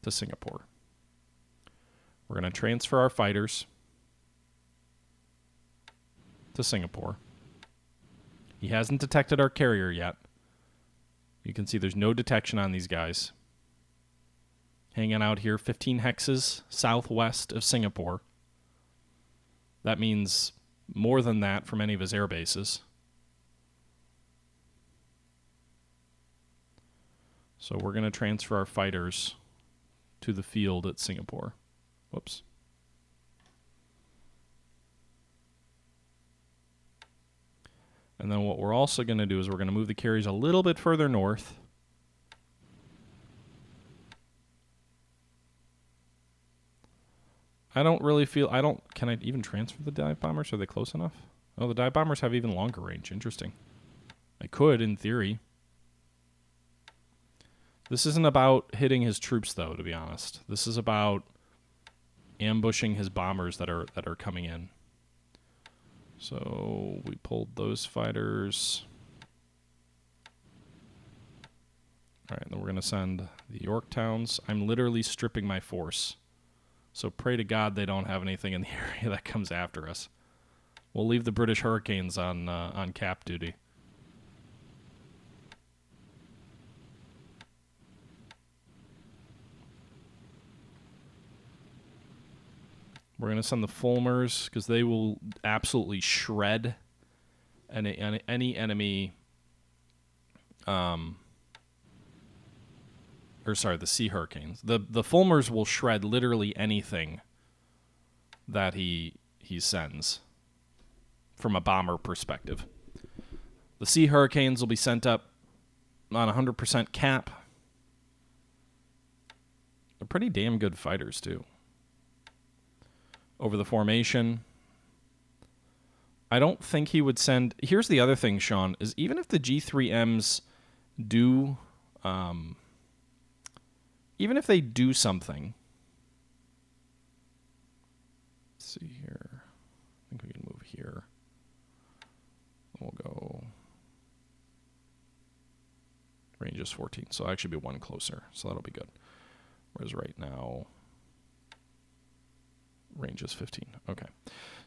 Speaker 1: to Singapore. We're going to transfer our fighters to Singapore. He hasn't detected our carrier yet. You can see there's no detection on these guys. Hanging out here 15 hexes southwest of Singapore. That means more than that from any of his air bases. So we're going to transfer our fighters to the field at Singapore. Whoops. And then what we're also going to do is we're going to move the carriers a little bit further north. I don't really feel... Can I even transfer the dive bombers? Are they close enough? Oh, the dive bombers have even longer range. Interesting. I could, in theory. This isn't about hitting his troops, though, to be honest. This is about ambushing his bombers that are coming in. So we pulled those fighters. All right, then we're going to send the Yorktowns. I'm literally stripping my force So pray to God they don't have anything in the area that comes after us. We'll leave the British Hurricanes on cap duty. We're going to send the Fulmers because they will absolutely shred any enemy. The Sea Hurricanes. The Fulmers will shred literally anything that he sends from a bomber perspective. The Sea Hurricanes will be sent up on 100% cap. They're pretty damn good fighters, too. Over the formation. I don't think he would send... Here's the other thing, Sean, is even if the G3Ms do... even if they do something... Let's see here. I think we can move here. We'll go... Range is 14, so I'll actually be one closer, so that'll be good. Whereas right now... Range is 15. Okay.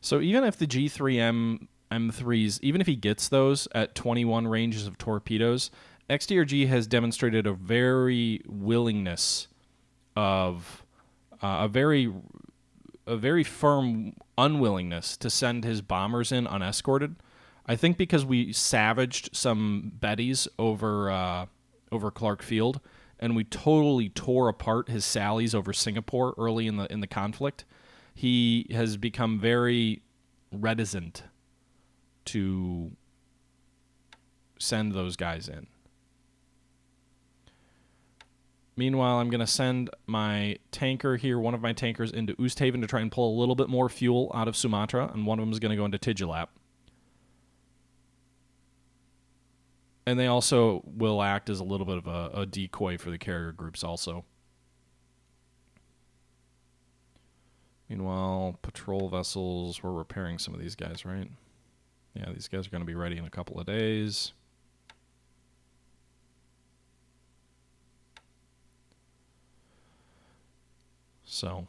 Speaker 1: So even if the G3M M3s, even if he gets those at 21 ranges of torpedoes, XDRG has demonstrated a very willingness of a very firm unwillingness to send his bombers in unescorted. I think because we savaged some Bettys over Clark Field, and we totally tore apart his sallies over Singapore early in the conflict. He has become very reticent to send those guys in. Meanwhile, I'm going to send my tanker here, one of my tankers, into Oosthaven to try and pull a little bit more fuel out of Sumatra, and one of them is going to go into Tigilap. And they also will act as a little bit of a decoy for the carrier groups also. Meanwhile, patrol vessels, we're repairing some of these guys, right? Yeah, these guys are going to be ready in a couple of days. So.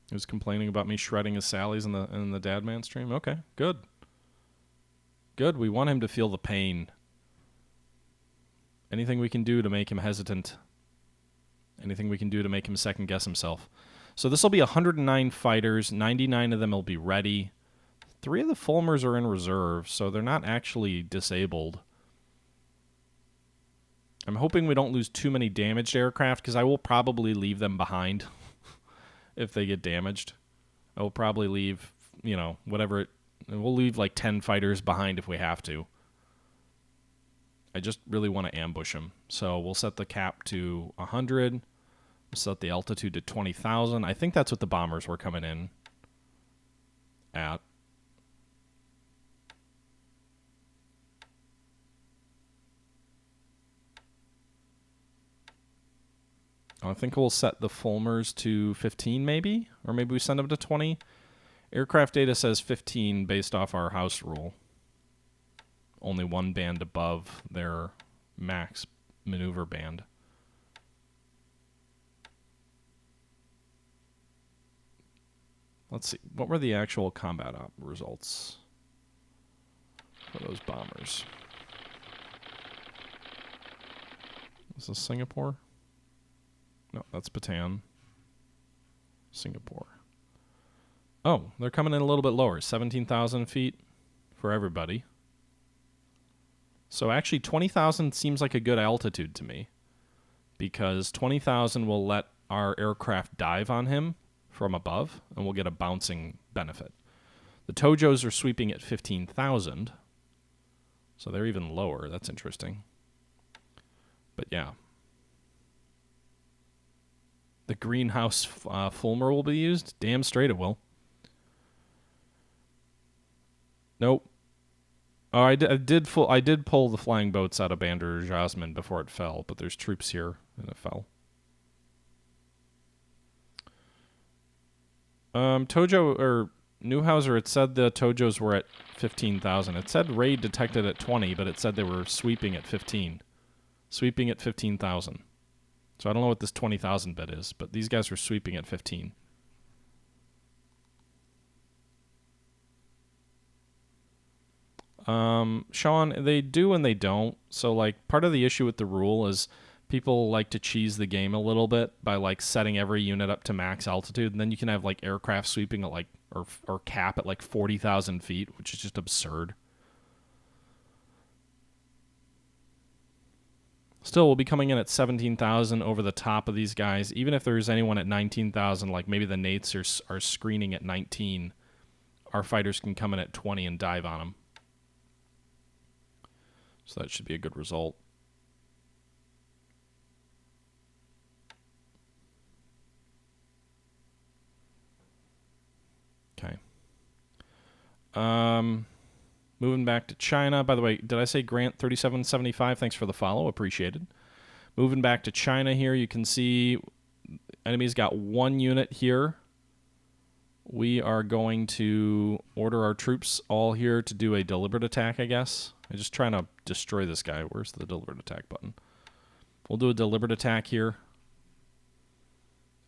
Speaker 1: He was complaining about me shredding his sallies in the Dadman stream? Okay, good. Good, we want him to feel the pain. Anything we can do to make him hesitant. Anything we can do to make him second-guess himself. So this will be 109 fighters. 99 of them will be ready. 3 of the Fulmers are in reserve, so they're not actually disabled. I'm hoping we don't lose too many damaged aircraft, because I will probably leave them behind if they get damaged. I will probably leave, whatever. We'll leave like 10 fighters behind if we have to. I just really want to ambush them. So we'll set the cap to 100. We'll set the altitude to 20,000. I think that's what the bombers were coming in at. I think we'll set the Fulmers to 15 maybe, or maybe we send them to 20. Aircraft data says 15 based off our house rule. Only one band above their max maneuver band. Let's see. What were the actual combat op results for those bombers? Is this Singapore? No, that's Bataan. Singapore. Oh, they're coming in a little bit lower. 17,000 feet for everybody. So actually 20,000 seems like a good altitude to me, because 20,000 will let our aircraft dive on him from above, and we'll get a bouncing benefit. The Tojos are sweeping at 15,000, so they're even lower. That's interesting. But yeah. The greenhouse Fulmer will be used? Damn straight it will. Nope. Oh, I did pull the flying boats out of Bandar Jasmine before it fell, but there's troops here, and it fell. Tojo, or Neuhauser, it said the Tojos were at 15,000. It said raid detected at 20, but it said they were sweeping at 15. Sweeping at 15,000. So I don't know what this 20,000 bit is, but these guys are sweeping at 15. Sean, they do and they don't. So, like, part of the issue with the rule is people like to cheese the game a little bit by, like, setting every unit up to max altitude, and then you can have, like, aircraft sweeping at, like, or cap at, like, 40,000 feet, which is just absurd. Still, we'll be coming in at 17,000 over the top of these guys. Even if there's anyone at 19,000, like maybe the Nates are screening at 19, our fighters can come in at 20 and dive on them. So that should be a good result. Okay. Moving back to China. By the way, did I say Grant 3775? Thanks for the follow. Appreciated. Moving back to China here, you can see enemy's got one unit here. We are going to order our troops all here to do a deliberate attack, I guess. I'm just trying to destroy this guy. Where's the deliberate attack button? We'll do a deliberate attack here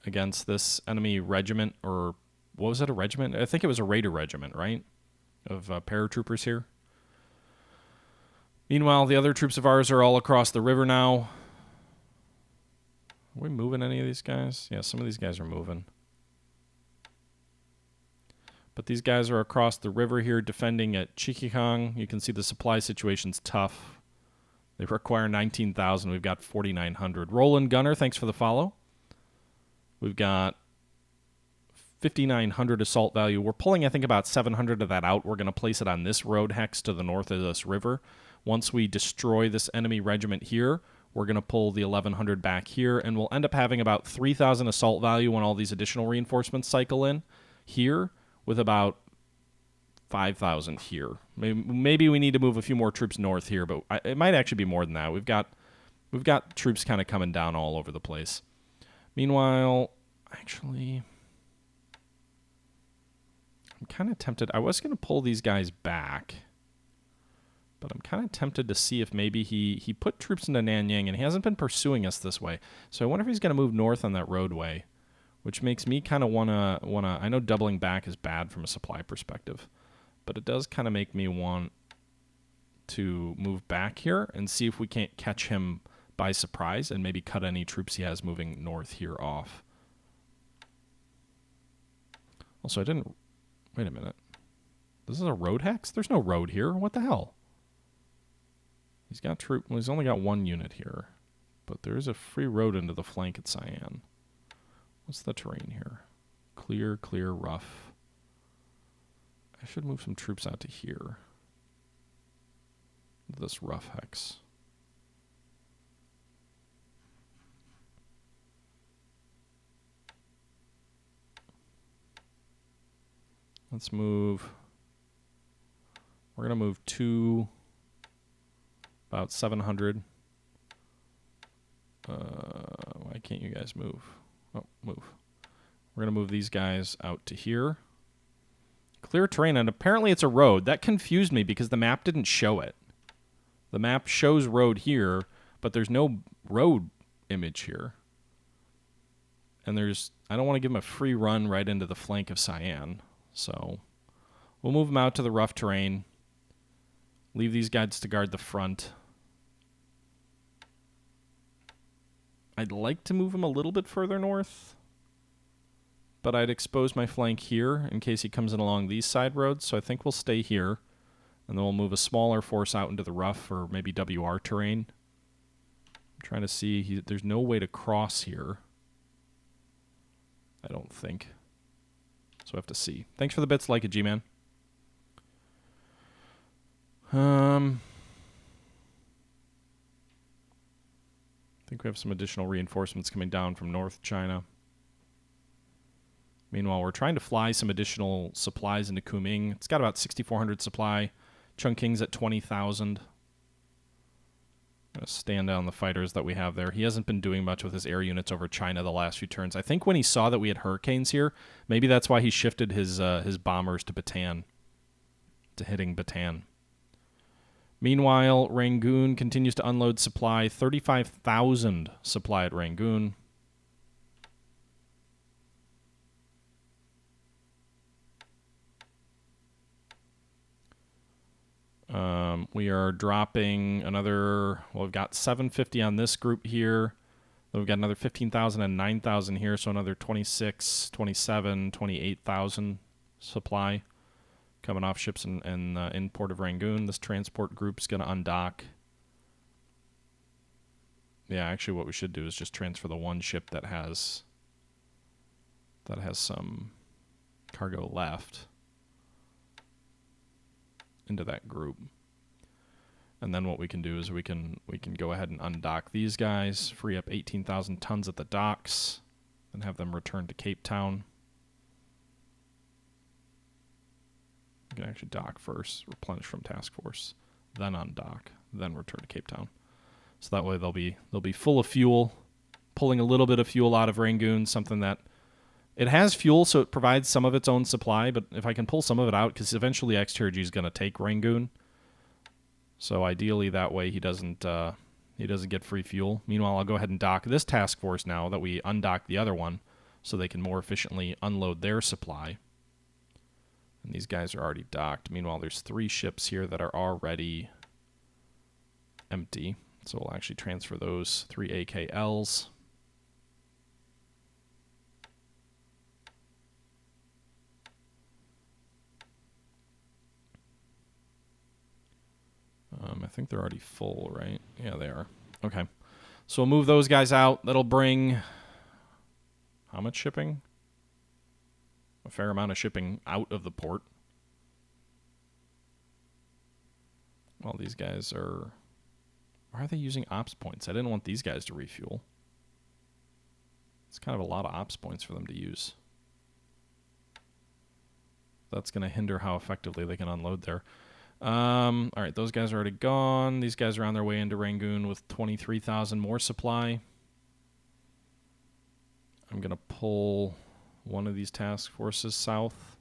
Speaker 1: against this enemy regiment, or what was it, a regiment? I think it was a raider regiment, right? Of paratroopers here. Meanwhile, the other troops of ours are all across the river now. Are we moving any of these guys? Yeah, some of these guys are moving. But these guys are across the river here defending at Chichihang. You can see the supply situation's tough. They require 19,000. We've got 4,900. Roland Gunner, thanks for the follow. We've got 5,900 assault value. We're pulling, I think, about 700 of that out. We're going to place it on this road hex to the north of this river. Once we destroy this enemy regiment here, we're going to pull the 1,100 back here, and we'll end up having about 3,000 assault value when all these additional reinforcements cycle in here, with about 5,000 here. Maybe we need to move a few more troops north here, but it might actually be more than that. We've got troops kind of coming down all over the place. Meanwhile, actually, I'm kind of tempted. I was going to pull these guys back, but I'm kind of tempted to see if maybe he put troops into Nanyang, and he hasn't been pursuing us this way. So I wonder if he's going to move north on that roadway, which makes me kind of wanna. I know doubling back is bad from a supply perspective, but it does kind of make me want to move back here and see if we can't catch him by surprise and maybe cut any troops he has moving north here off. Also, I didn't... Wait a minute. This is a road hex? There's no road here. What the hell? He's got troop... Well, he's only got one unit here, but there is a free road into the flank at Cyan. What's the terrain here? Clear, clear, rough. I should move some troops out to here. This rough hex. Let's move. We're going to move to about 700. Why can't you guys move? Oh, move. We're going to move these guys out to here. Clear terrain, and apparently it's a road. That confused me because the map didn't show it. The map shows road here, but there's no road image here. And there's... I don't want to give them a free run right into the flank of Cyan. So we'll move them out to the rough terrain. Leave these guys to guard the front. I'd like to move him a little bit further north, but I'd expose my flank here in case he comes in along these side roads, so I think we'll stay here, and then we'll move a smaller force out into the rough or maybe WR terrain. I'm trying to see... there's no way to cross here, I don't think. So I have to see. Thanks for the bits, like it, G-Man. I think we have some additional reinforcements coming down from North China. Meanwhile, we're trying to fly some additional supplies into Kunming. It's got about 6,400 supply. Chungking's at 20,000. I'm going to stand down the fighters that we have there. He hasn't been doing much with his air units over China the last few turns. I think when he saw that we had hurricanes here, maybe that's why he shifted his bombers to Bataan, to hitting Bataan. Meanwhile, Rangoon continues to unload supply. 35,000 supply at Rangoon. We are dropping another, well, we've got 750 on this group here. Then we've got another 15,000 and 9,000 here, so another 26, 27, 28,000 supply coming off ships in Port of Rangoon. This transport group's going to undock. Yeah, actually what we should do is just transfer the one ship that has some cargo left into that group. And then what we can do is we can go ahead and undock these guys, free up 18,000 tons at the docks, and have them return to Cape Town. We can actually dock first, replenish from task force, then undock, then return to Cape Town. So that way they'll be full of fuel, pulling a little bit of fuel out of Rangoon, something that it has fuel, so it provides some of its own supply, but if I can pull some of it out, because eventually Xtergy is going to take Rangoon. So ideally that way he doesn't get free fuel. Meanwhile, I'll go ahead and dock this task force now that we undock the other one so they can more efficiently unload their supply. And these guys are already docked. Meanwhile, there's 3 ships here that are already empty. So we'll actually transfer those 3 AKLs. I think they're already full, right? Yeah, they are. Okay. So we'll move those guys out. That'll bring how much shipping? A fair amount of shipping out of the port. Well, these guys are... Why are they using ops points? I didn't want these guys to refuel. It's kind of a lot of ops points for them to use. That's going to hinder how effectively they can unload there. All right, those guys are already gone. These guys are on their way into Rangoon with 23,000 more supply. I'm going to pull one of these task forces south.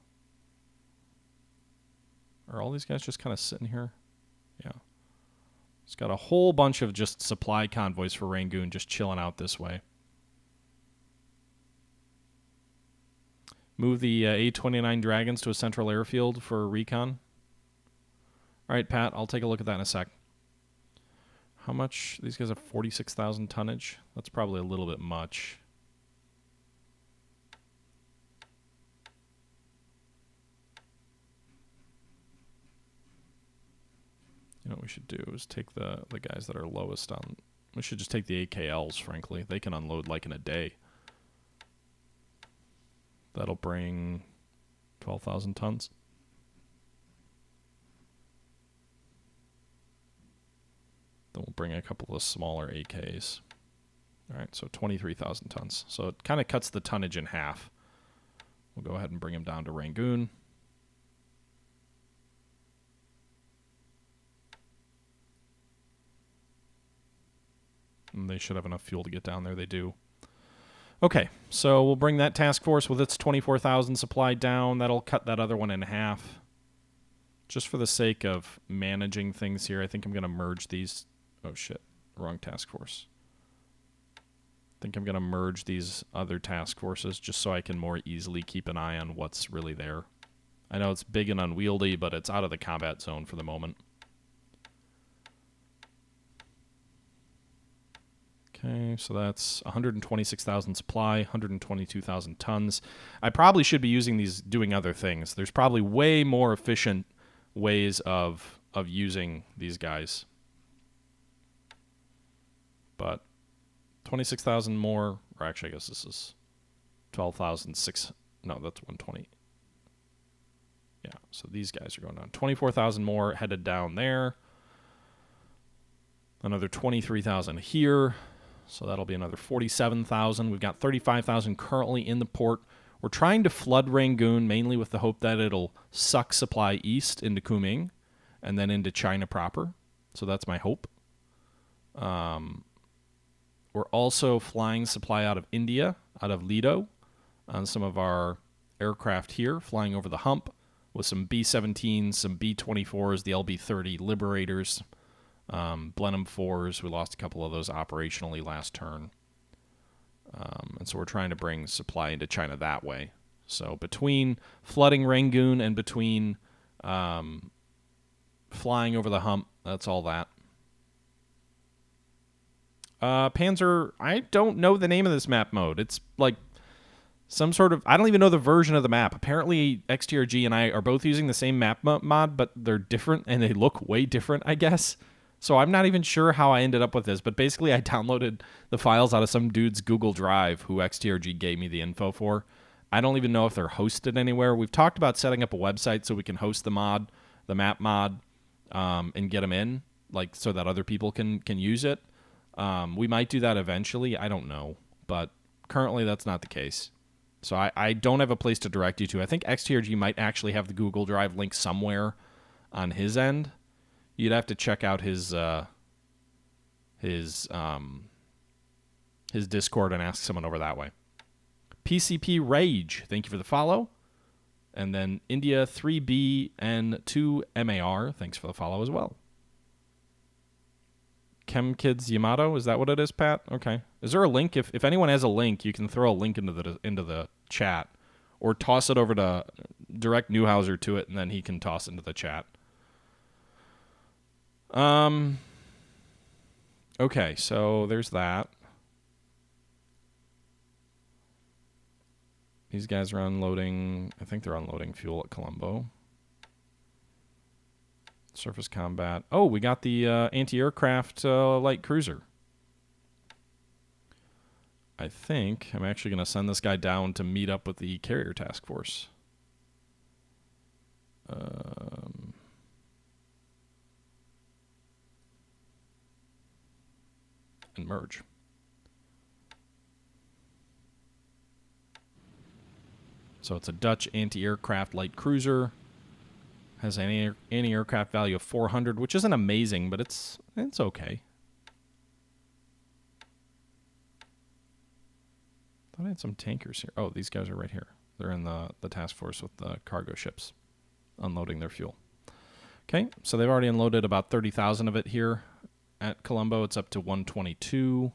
Speaker 1: Are all these guys just kind of sitting here? Yeah. It's got a whole bunch of just supply convoys for Rangoon just chilling out this way. Move the A-29 Dragons to a central airfield for recon. All right, Pat, I'll take a look at that in a sec. How much? These guys have 46,000 tonnage. That's probably a little bit much. You know what we should do is take the guys that are lowest on... We should just take the AKLs, frankly. They can unload like in a day. That'll bring 12,000 tons. Then we'll bring a couple of smaller AKs. All right, so 23,000 tons. So it kind of cuts the tonnage in half. We'll go ahead and bring them down to Rangoon. And they should have enough fuel to get down there. They do. Okay, so we'll bring that task force with its 24,000 supply down. That'll cut that other one in half. Just for the sake of managing things here, I think I'm going to merge these. Oh, shit. Wrong task force. I think I'm going to merge these other task forces just so I can more easily keep an eye on what's really there. I know it's big and unwieldy, but it's out of the combat zone for the moment. Okay, so that's 126,000 supply, 122,000 tons. I probably should be using these doing other things. There's probably way more efficient ways of using these guys. But 26,000 more, or actually I guess this is 12,006. No, that's 120. Yeah, so these guys are going down. 24,000 more headed down there. Another 23,000 here. So that'll be another 47,000. We've got 35,000 currently in the port. We're trying to flood Rangoon mainly with the hope that it'll suck supply east into Kunming and then into China proper. So that's my hope. We're also flying supply out of India, out of Lido, on some of our aircraft here, flying over the hump. with some B-17s, some B-24s, the LB-30 Liberators, Blenheim 4s. We lost a couple of those operationally last turn. And so we're trying to bring supply into China that way. So between flooding Rangoon and between flying over the hump, that's all that. Panzer, I don't know the name of this map mode. It's like some sort of, I don't even know the version of the map. Apparently XTRG and I are both using the same map mod, but they're different and they look way different, I guess. So I'm not even sure how I ended up with this, but basically I downloaded the files out of some dude's Google Drive who XTRG gave me the info for. I don't even know if they're hosted anywhere. We've talked about setting up a website so we can host the mod, the map mod, and get them in, like so that other people can use it. We might do that eventually. I don't know, but currently that's not the case. So I don't have a place to direct you to. I think XTRG might actually have the Google Drive link somewhere on his end. You'd have to check out his Discord and ask someone over that way. PCP Rage, thank you for the follow. And then India 3B and 2 MAR, thanks for the follow as well. Chem Kids Yamato, is that what it is, Pat? Okay. Is there a link? If anyone has a link, you can throw a link into the chat, or toss it over to direct Newhouser to it, and then he can toss it into the chat. Okay, so there's that. These guys are unloading. I think they're unloading fuel at Colombo. Surface combat. Oh, we got the anti-aircraft light cruiser. I think I'm actually going to send this guy down to meet up with the carrier task force. And merge. So it's a Dutch anti-aircraft light cruiser. Has an anti-aircraft value of 400, which isn't amazing, but it's okay. Thought I had some tankers here. Oh, these guys are right here. They're in the task force with the cargo ships, unloading their fuel. Okay, so they've already unloaded about 30,000 of it here at Colombo. It's up to 122.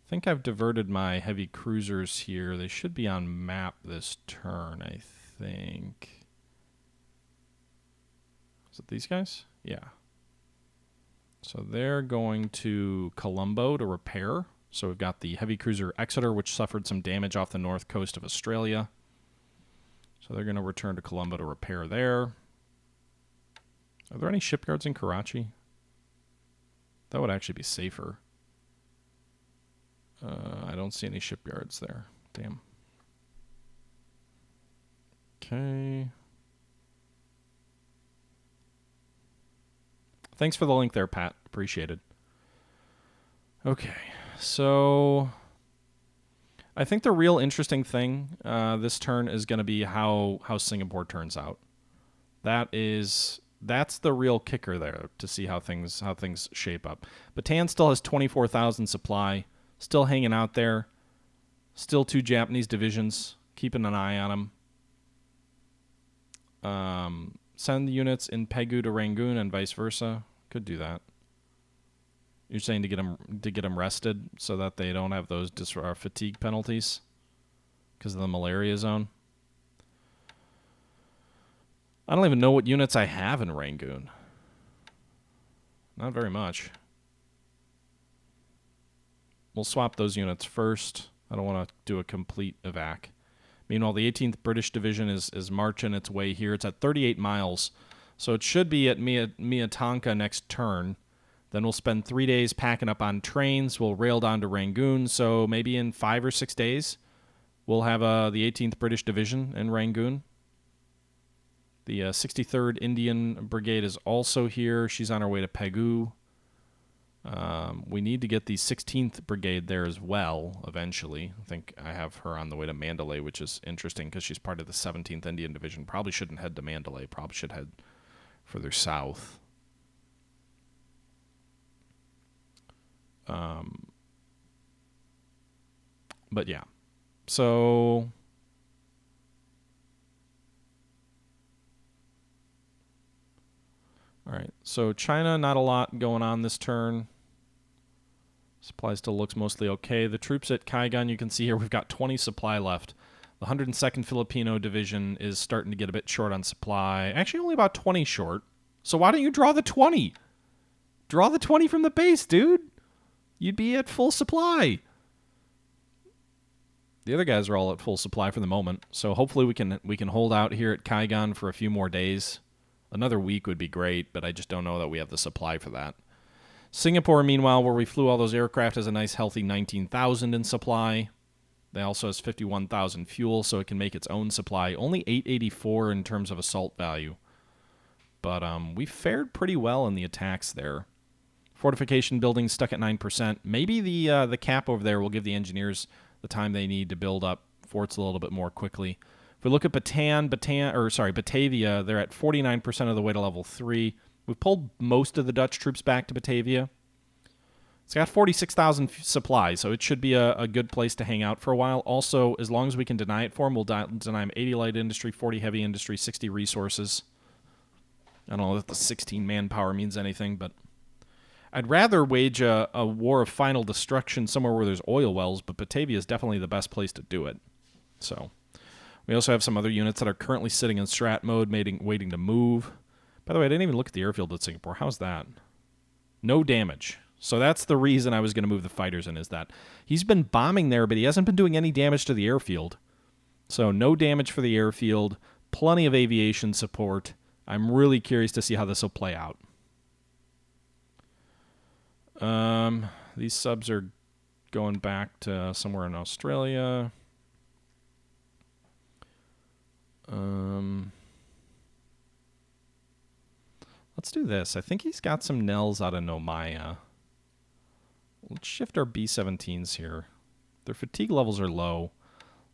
Speaker 1: I think I've diverted my heavy cruisers here. They should be on map this turn, I think. Is it these guys? Yeah. So they're going to Colombo to repair. So we've got the heavy cruiser Exeter, which suffered some damage off the north coast of Australia. So they're going to return to Colombo to repair there. Are there any shipyards in Karachi? That would actually be safer. I don't see any shipyards there. Damn. Okay. Thanks for the link there, Pat. Appreciated. Okay, so I think the real interesting thing this turn is going to be how Singapore turns out. That's the real kicker there to see how things shape up. Bataan still has 24,000 supply, still hanging out there. Still 2 Japanese divisions, keeping an eye on them. Send the units in Pegu to Rangoon and vice versa. Could do that. You're saying to get them rested so that they don't have those fatigue penalties because of the malaria zone. I don't even know what units I have in Rangoon. Not very much. We'll swap those units first. I don't want to do a complete evac. Meanwhile, the 18th British Division is marching its way here. It's at 38 miles, so it should be at Minnetonka next turn. Then we'll spend 3 days packing up on trains. We'll rail down to Rangoon, so maybe in 5 or 6 days, we'll have the 18th British Division in Rangoon. The 63rd Indian Brigade is also here. She's on her way to Pegu. We need to get the 16th Brigade there as well eventually. I think I have her on the way to Mandalay, which is interesting because she's part of the 17th Indian Division. Probably shouldn't head to Mandalay. Probably should head further south. But yeah. So All right, so China, not a lot going on this turn. Supply still looks mostly okay. The troops at Kaigan, you can see here, we've got 20 supply left. The 102nd Filipino Division is starting to get a bit short on supply. Actually, only about 20 short. So why don't you draw the 20? Draw the 20 from the base, dude. You'd be at full supply. The other guys are all at full supply for the moment, so hopefully we can hold out here at Kaigan for a few more days. Another week would be great, but I just don't know that we have the supply for that. Singapore, meanwhile, where we flew all those aircraft, has a nice healthy 19,000 in supply. They also has 51,000 fuel, so it can make its own supply. Only 884 in terms of assault value. But we fared pretty well in the attacks there. Fortification buildings stuck at 9%. Maybe the cap over there will give the engineers the time they need to build up forts a little bit more quickly. If we look at Batavia, they're at 49% of the way to level 3. We've pulled most of the Dutch troops back to Batavia. It's got 46,000 supplies, so it should be a good place to hang out for a while. Also, as long as we can deny it for them, we'll deny them 80 light industry, 40 heavy industry, 60 resources. I don't know if the 16 manpower means anything, but I'd rather wage a war of final destruction somewhere where there's oil wells, but Batavia is definitely the best place to do it. So we also have some other units that are currently sitting in strat mode, waiting to move. By the way, I didn't even look at the airfield at Singapore. How's that? No damage. So that's the reason I was going to move the fighters in, is that he's been bombing there, but he hasn't been doing any damage to the airfield. So no damage for the airfield, plenty of aviation support. I'm really curious to see how this will play out. These subs are going back to somewhere in Australia. Let's do this. I think he's got some Nels out of Nomaya. Let's shift our B-17s here. Their fatigue levels are low.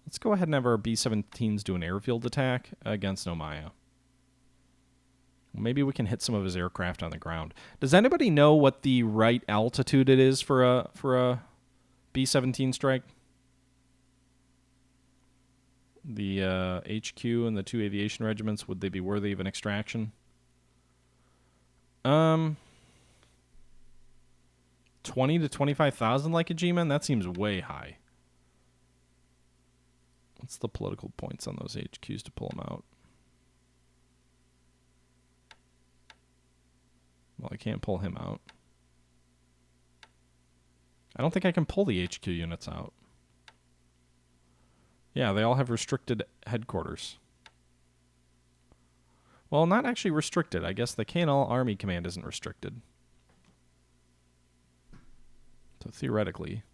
Speaker 1: Let's go ahead and have our B-17s do an airfield attack against Nomaya. Maybe we can hit some of his aircraft on the ground. Does anybody know what the right altitude it is for a B-17 strike? The HQ and the 2 aviation regiments, would they be worthy of an extraction? 20 to 25,000 like a G-man? That seems way high. What's the political points on those HQs to pull them out? Well, I can't pull him out. I don't think I can pull the HQ units out. Yeah, they all have restricted headquarters. Well, not actually restricted. I guess the KNL Army Command isn't restricted. So theoretically.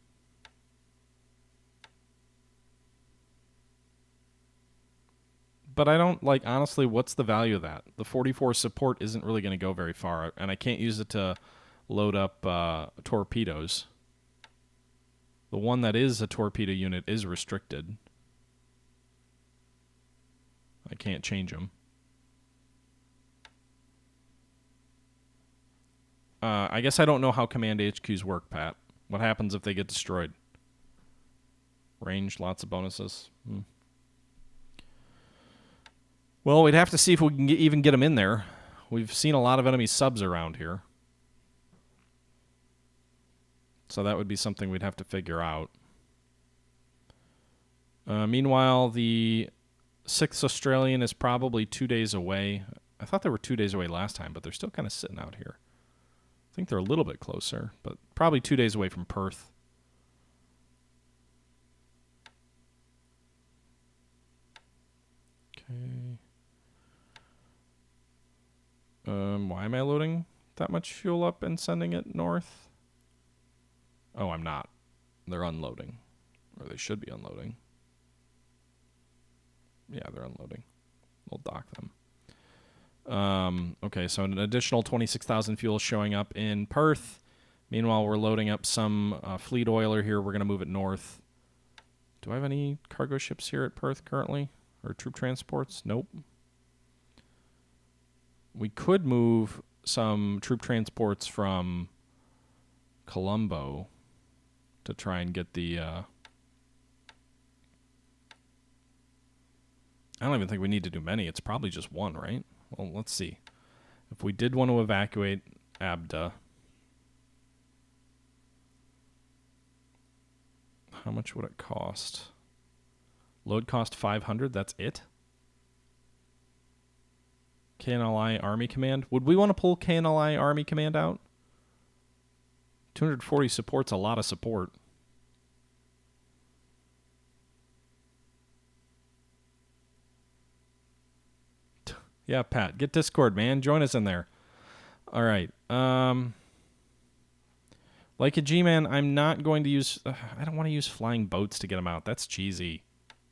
Speaker 1: But I don't, honestly, what's the value of that? The 44 support isn't really going to go very far, and I can't use it to load up torpedoes. The one that is a torpedo unit is restricted. I can't change them. I guess I don't know how command HQs work, Pat. What happens if they get destroyed? Range, lots of bonuses. Well, we'd have to see if we can even get them in there. We've seen a lot of enemy subs around here. So that would be something we'd have to figure out. Meanwhile, the 6th Australian is probably 2 days away. I thought they were 2 days away last time, but they're still kind of sitting out here. I think they're a little bit closer, but probably 2 days away from Perth. Okay. Why am I loading that much fuel up and sending it north? Oh, I'm not. They're unloading. Or they should be unloading. Yeah, they're unloading. We'll dock them. Okay, so an additional 26,000 fuel showing up in Perth. Meanwhile, we're loading up some fleet oiler here. We're going to move it north. Do I have any cargo ships here at Perth currently? Or troop transports? Nope. We could move some troop transports from Colombo to try and get the... I don't even think we need to do many. It's probably just one, right? Well, let's see. If we did want to evacuate Abda, how much would it cost? Load cost 500, that's it? KNLI Army Command. Would we want to pull KNLI Army Command out? 240 support's a lot of support. Yeah, Pat, get Discord, man. Join us in there. All right. Like a G-Man, I'm not going to use... I don't want to use flying boats to get him out. That's cheesy.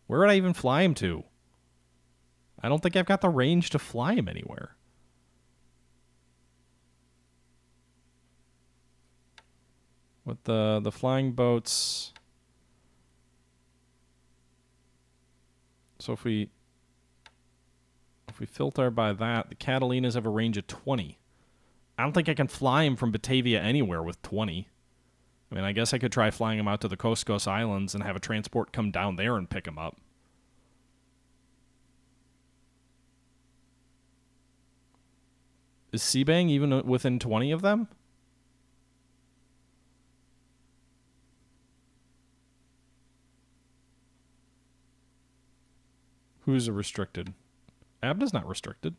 Speaker 1: Where would I even fly him to? I don't think I've got the range to fly him anywhere. With the flying boats... So if we filter by that, the Catalinas have a range of 20. I don't think I can fly him from Batavia anywhere with 20. I mean, I guess I could try flying him out to the Coscos Islands and have a transport come down there and pick him up. Is Seabang even within 20 of them? Who's a restricted? Abda's not restricted.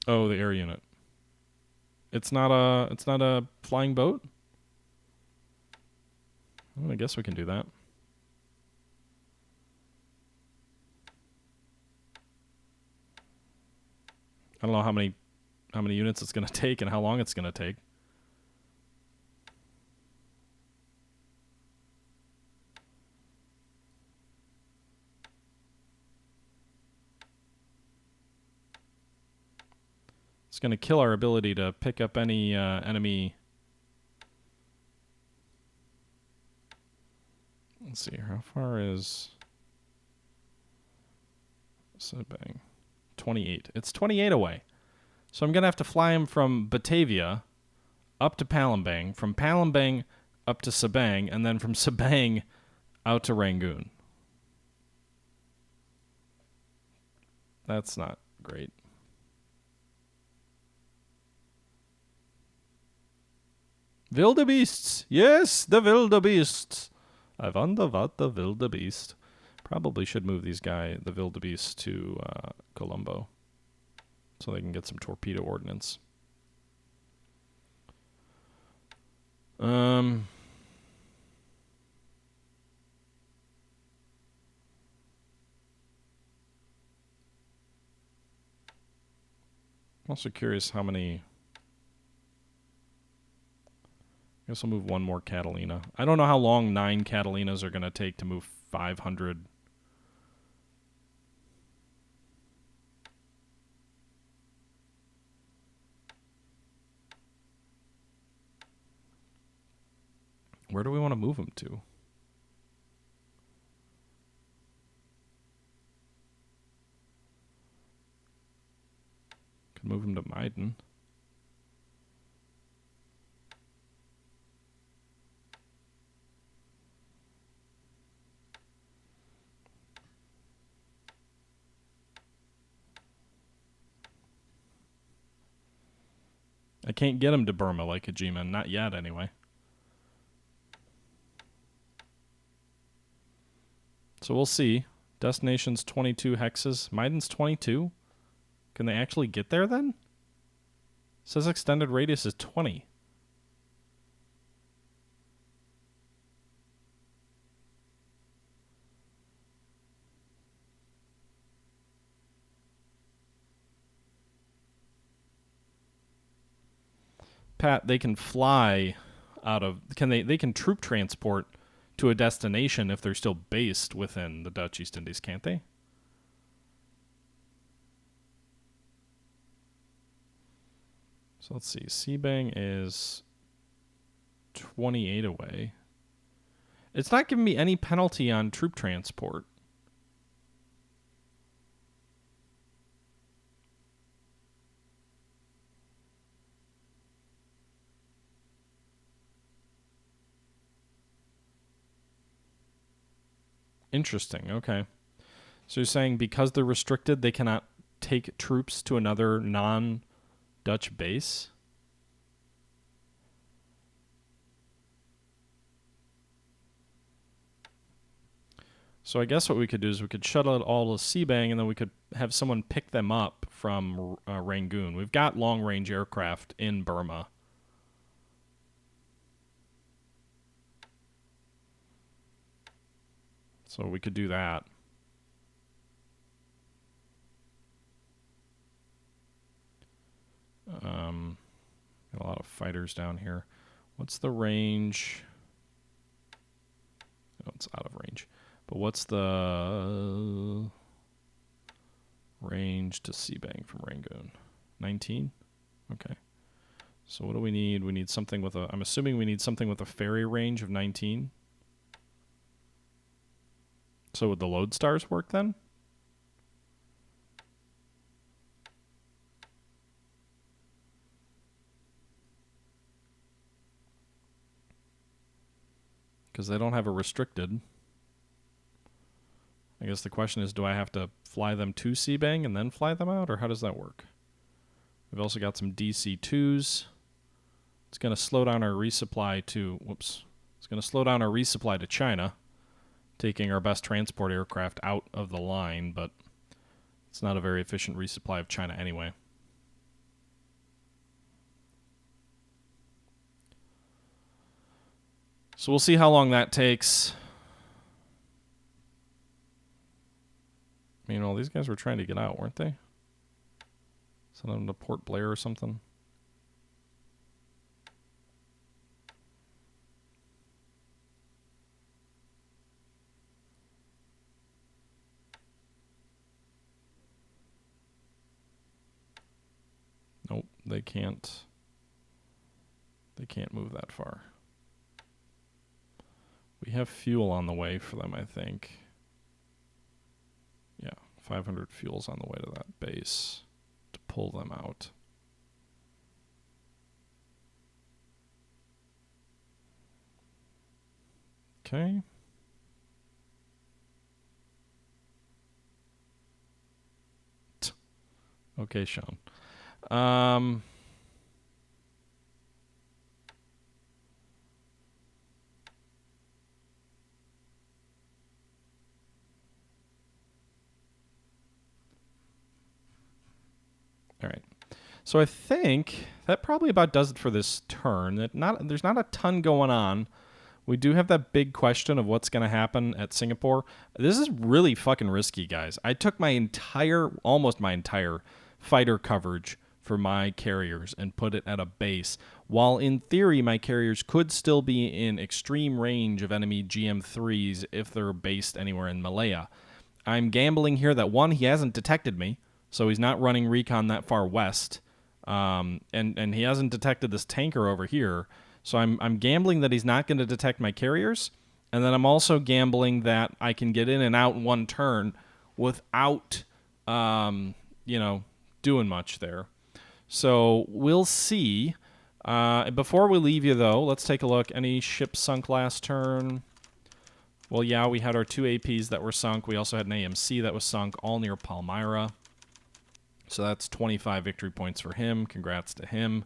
Speaker 1: Oh, the air unit. It's not a flying boat? Well, I guess we can do that. I don't know how many units it's going to take and how long it's going to take. It's going to kill our ability to pick up any enemy. Let's see, how far is Sabang? 28. It's 28 away. So I'm going to have to fly him from Batavia up to Palembang, from Palembang up to Sabang, and then from Sabang out to Rangoon. That's not great. Wildebeests! Yes, the Wildebeests! I wonder what the Wildebeest. Probably should move these the Wildebeest to Colombo so they can get some torpedo ordnance. I'm also curious how many... I guess I'll move one more Catalina. I don't know how long 9 Catalinas are going to take to move 500. Where do we want to move them to? Could move them to Maiden. I can't get him to Burma like a G-Man. Not yet, anyway. So we'll see. Destination's 22 hexes. Maiden's 22? Can they actually get there, then? It says extended radius is 20. Pat, they can fly out of... They can troop transport to a destination if they're still based within the Dutch East Indies, can't they? So let's see. Seabang is 28 away. It's not giving me any penalty on troop transport. Interesting. Okay. So you're saying because they're restricted, they cannot take troops to another non-Dutch base? So I guess what we could do is we could shut out all of Seabang, and then we could have someone pick them up from Rangoon. We've got long-range aircraft in Burma. So we could do that. Got a lot of fighters down here. What's the range? Oh, it's out of range. But what's the range to Seabang from Rangoon? 19? Okay. So what do we need? We need something with a... I'm assuming we need something with a ferry range of 19. So would the Lodestars work then? Because they don't have a restricted. I guess the question is, do I have to fly them to Seabang and then fly them out, or how does that work? We've also got some DC-2s. It's going to slow down our resupply to... Whoops. It's going to slow down our resupply to China, taking our best transport aircraft out of the line, but it's not a very efficient resupply of China anyway. So we'll see how long that takes. You know, these guys were trying to get out, weren't they? Send them to Port Blair or something. Nope, they can't. They can't move that far. We have fuel on the way for them, I think. Yeah, 500 fuels on the way to that base to pull them out. Okay. Okay, Sean. All right. So I think that probably about does it for this turn. There's not a ton going on. We do have that big question of what's going to happen at Singapore. This is really fucking risky, guys. I took almost my entire fighter coverage for my carriers and put it at a base. While in theory, my carriers could still be in extreme range of enemy GM3s if they're based anywhere in Malaya. I'm gambling here that, one, he hasn't detected me, so he's not running recon that far west, and he hasn't detected this tanker over here. So I'm gambling that he's not going to detect my carriers, and then I'm also gambling that I can get in and out in one turn without, doing much there. So we'll see. Before we leave you, though, let's take a look. Any ships sunk last turn? Well, yeah, we had our 2 APs that were sunk. We also had an AMC that was sunk, all near Palmyra. So that's 25 victory points for him. Congrats to him.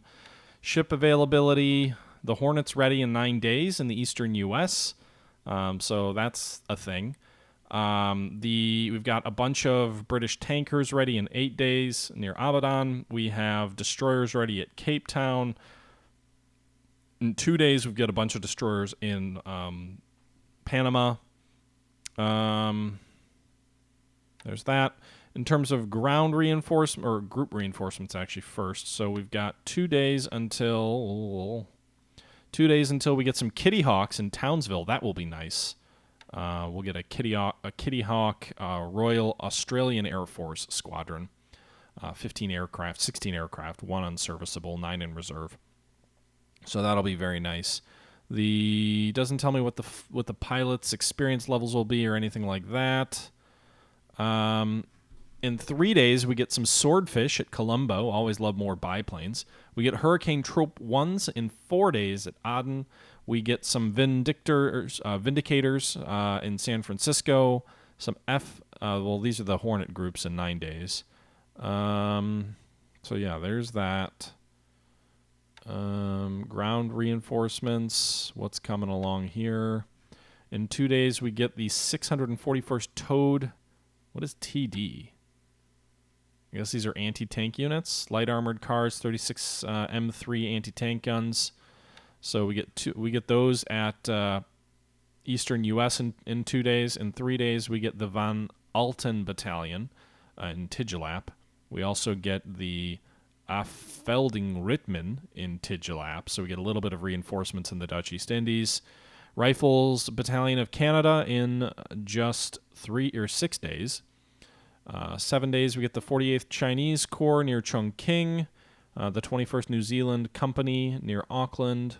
Speaker 1: Ship availability. The Hornet's ready in 9 days in the eastern U.S., so that's a thing. We've got a bunch of British tankers ready in 8 days near Abadan. We have destroyers ready at Cape Town. In 2 days, we've got a bunch of destroyers in Panama. There's that. In terms of ground reinforcement, or group reinforcements actually first. So we've got 2 days until we get some Kitty Hawks in Townsville. That will be nice. We'll get a Kitty Hawk Royal Australian Air Force squadron. 15 aircraft, 16 aircraft, 1 unserviceable, 9 in reserve. So that'll be very nice. Doesn't tell me what the pilot's experience levels will be or anything like that. In 3 days, we get some Swordfish at Colombo. Always love more biplanes. We get Hurricane Troop 1s in 4 days at Aden. We get some Vindicators in San Francisco. Some well, these are the Hornet groups in 9 days. So yeah, there's that. Ground reinforcements. What's coming along here? In 2 days, we get the 641st Towed. What is TD? I guess these are anti-tank units. Light armored cars, 36 M3 anti-tank guns. So we get those at Eastern U.S. in 2 days. In 3 days, we get the Van Alten Battalion in Tijlap. We also get the Afvelding Ritmen in Tijlap, so we get a little bit of reinforcements in the Dutch East Indies. Rifles Battalion of Canada in just 3 or 6 days. 7 days, we get the 48th Chinese Corps near Chongqing, the 21st New Zealand Company near Auckland.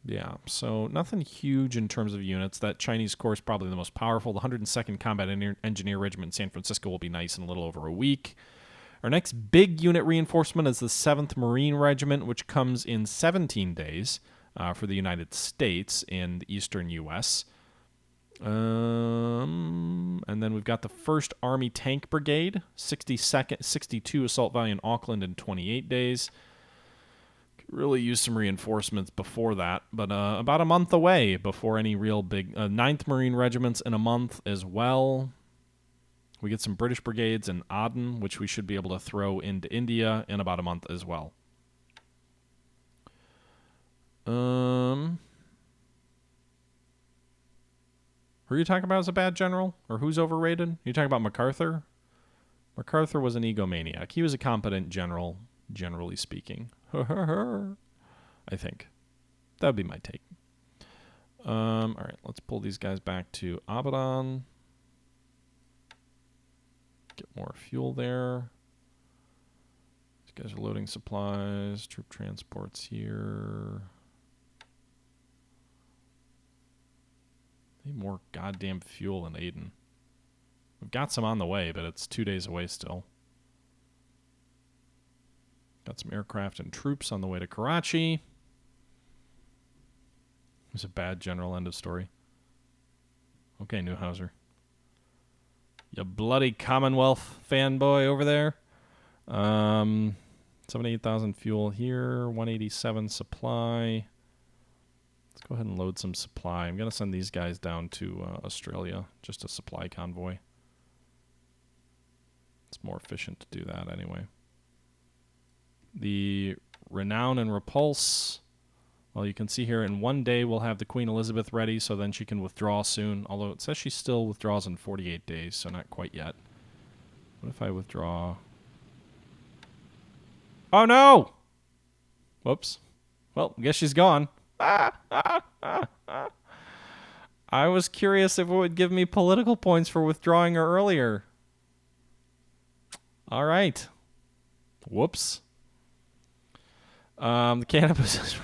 Speaker 1: Yeah, so nothing huge in terms of units. That Chinese Corps is probably the most powerful. The 102nd Combat Engineer Regiment in San Francisco will be nice in a little over a week. Our next big unit reinforcement is the 7th Marine Regiment, which comes in 17 days for the United States in the eastern U.S. And then we've got the 1st Army Tank Brigade, 62 Assault Value in Auckland in 28 days. Could really use some reinforcements before that, but about a month away before any real big... 9th Marine Regiments in a month as well. We get some British brigades in Aden, which we should be able to throw into India in about a month as well. Who are you talking about as a bad general? Or who's overrated? You talking about MacArthur? MacArthur was an egomaniac. He was a competent general, generally speaking. I think. That would be my take. All right, let's pull these guys back to Abadan. Get more fuel there. These guys are loading supplies. Troop transports here. Need more goddamn fuel in Aden. We've got some on the way, but it's 2 days away still. Got some aircraft and troops on the way to Karachi. He's a bad general, end of story. Okay, Neuhauser. You bloody Commonwealth fanboy over there. 78,000 fuel here. 187 supply. Let's go ahead and load some supply. I'm going to send these guys down to Australia. Just a supply convoy. It's more efficient to do that anyway. The Renown and Repulse. Well, you can see here in 1 day we'll have the Queen Elizabeth ready, so then she can withdraw soon. Although it says she still withdraws in 48 days, so not quite yet. What if I withdraw? Oh no! Whoops. Well, I guess she's gone. I was curious if it would give me political points for withdrawing her earlier. All right. Whoops. The cannabis is...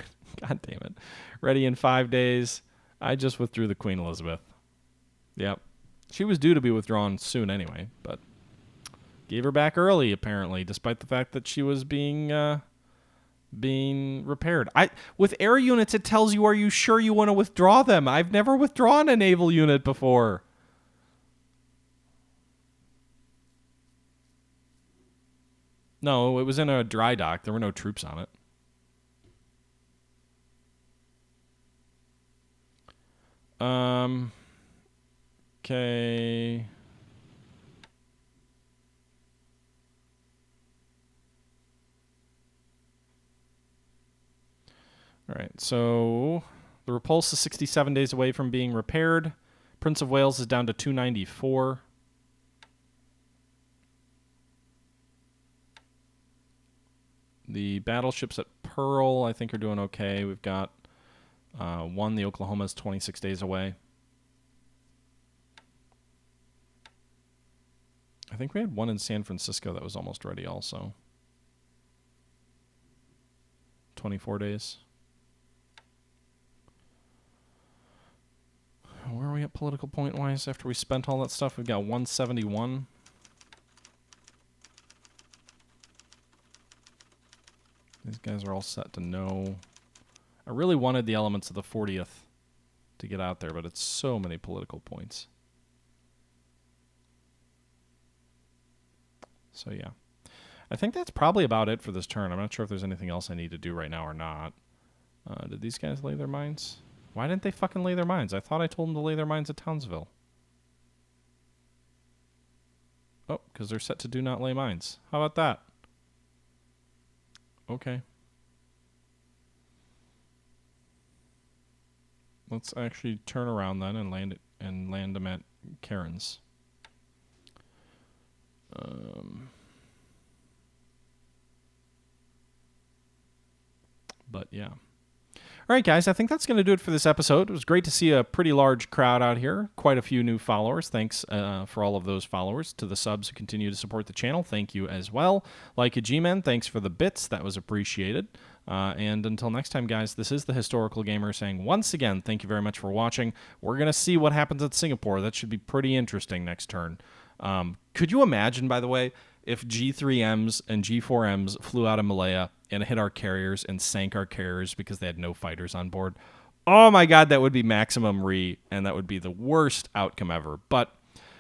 Speaker 1: God damn it. Ready in 5 days. I just withdrew the Queen Elizabeth. Yep. She was due to be withdrawn soon anyway, but gave her back early, apparently, despite the fact that she was being repaired. With air units, it tells you, are you sure you want to withdraw them? I've never withdrawn a naval unit before. No, it was in a dry dock. There were no troops on it. Okay. All right, so the Repulse is 67 days away from being repaired. Prince of Wales is down to 294. The battleships at Pearl, I think, are doing okay. We've got one, the Oklahoma, is 26 days away. I think we had one in San Francisco that was almost ready also. 24 days. Where are we at political point-wise after we spent all that stuff? We've got 171. These guys are all set to no. I really wanted the elements of the 40th to get out there, but it's so many political points. So yeah. I think that's probably about it for this turn. I'm not sure if there's anything else I need to do right now or not. Did these guys lay their mines? Why didn't they fucking lay their mines? I thought I told them to lay their mines at Townsville. Oh, because they're set to do not lay mines. How about that? Okay. Let's actually turn around then and land them at Karen's. But yeah. All right, guys, I think that's going to do it for this episode. It was great to see a pretty large crowd out here. Quite a few new followers. Thanks for all of those followers. To the subs who continue to support the channel, thank you as well. Like a G-Man, thanks for the bits. That was appreciated. And until next time, guys, this is the Historical Gamer saying once again, thank you very much for watching. We're going to see what happens at Singapore. That should be pretty interesting next turn. Could you imagine, by the way, if G3Ms and G4Ms flew out of Malaya and hit our carriers and sank our carriers because they had no fighters on board? Oh my god, that would be maximum re, and that would be the worst outcome ever. But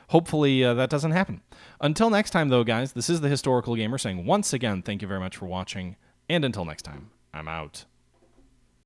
Speaker 1: hopefully that doesn't happen. Until next time, though, guys, this is the Historical Gamer saying once again, thank you very much for watching, and until next time, I'm out.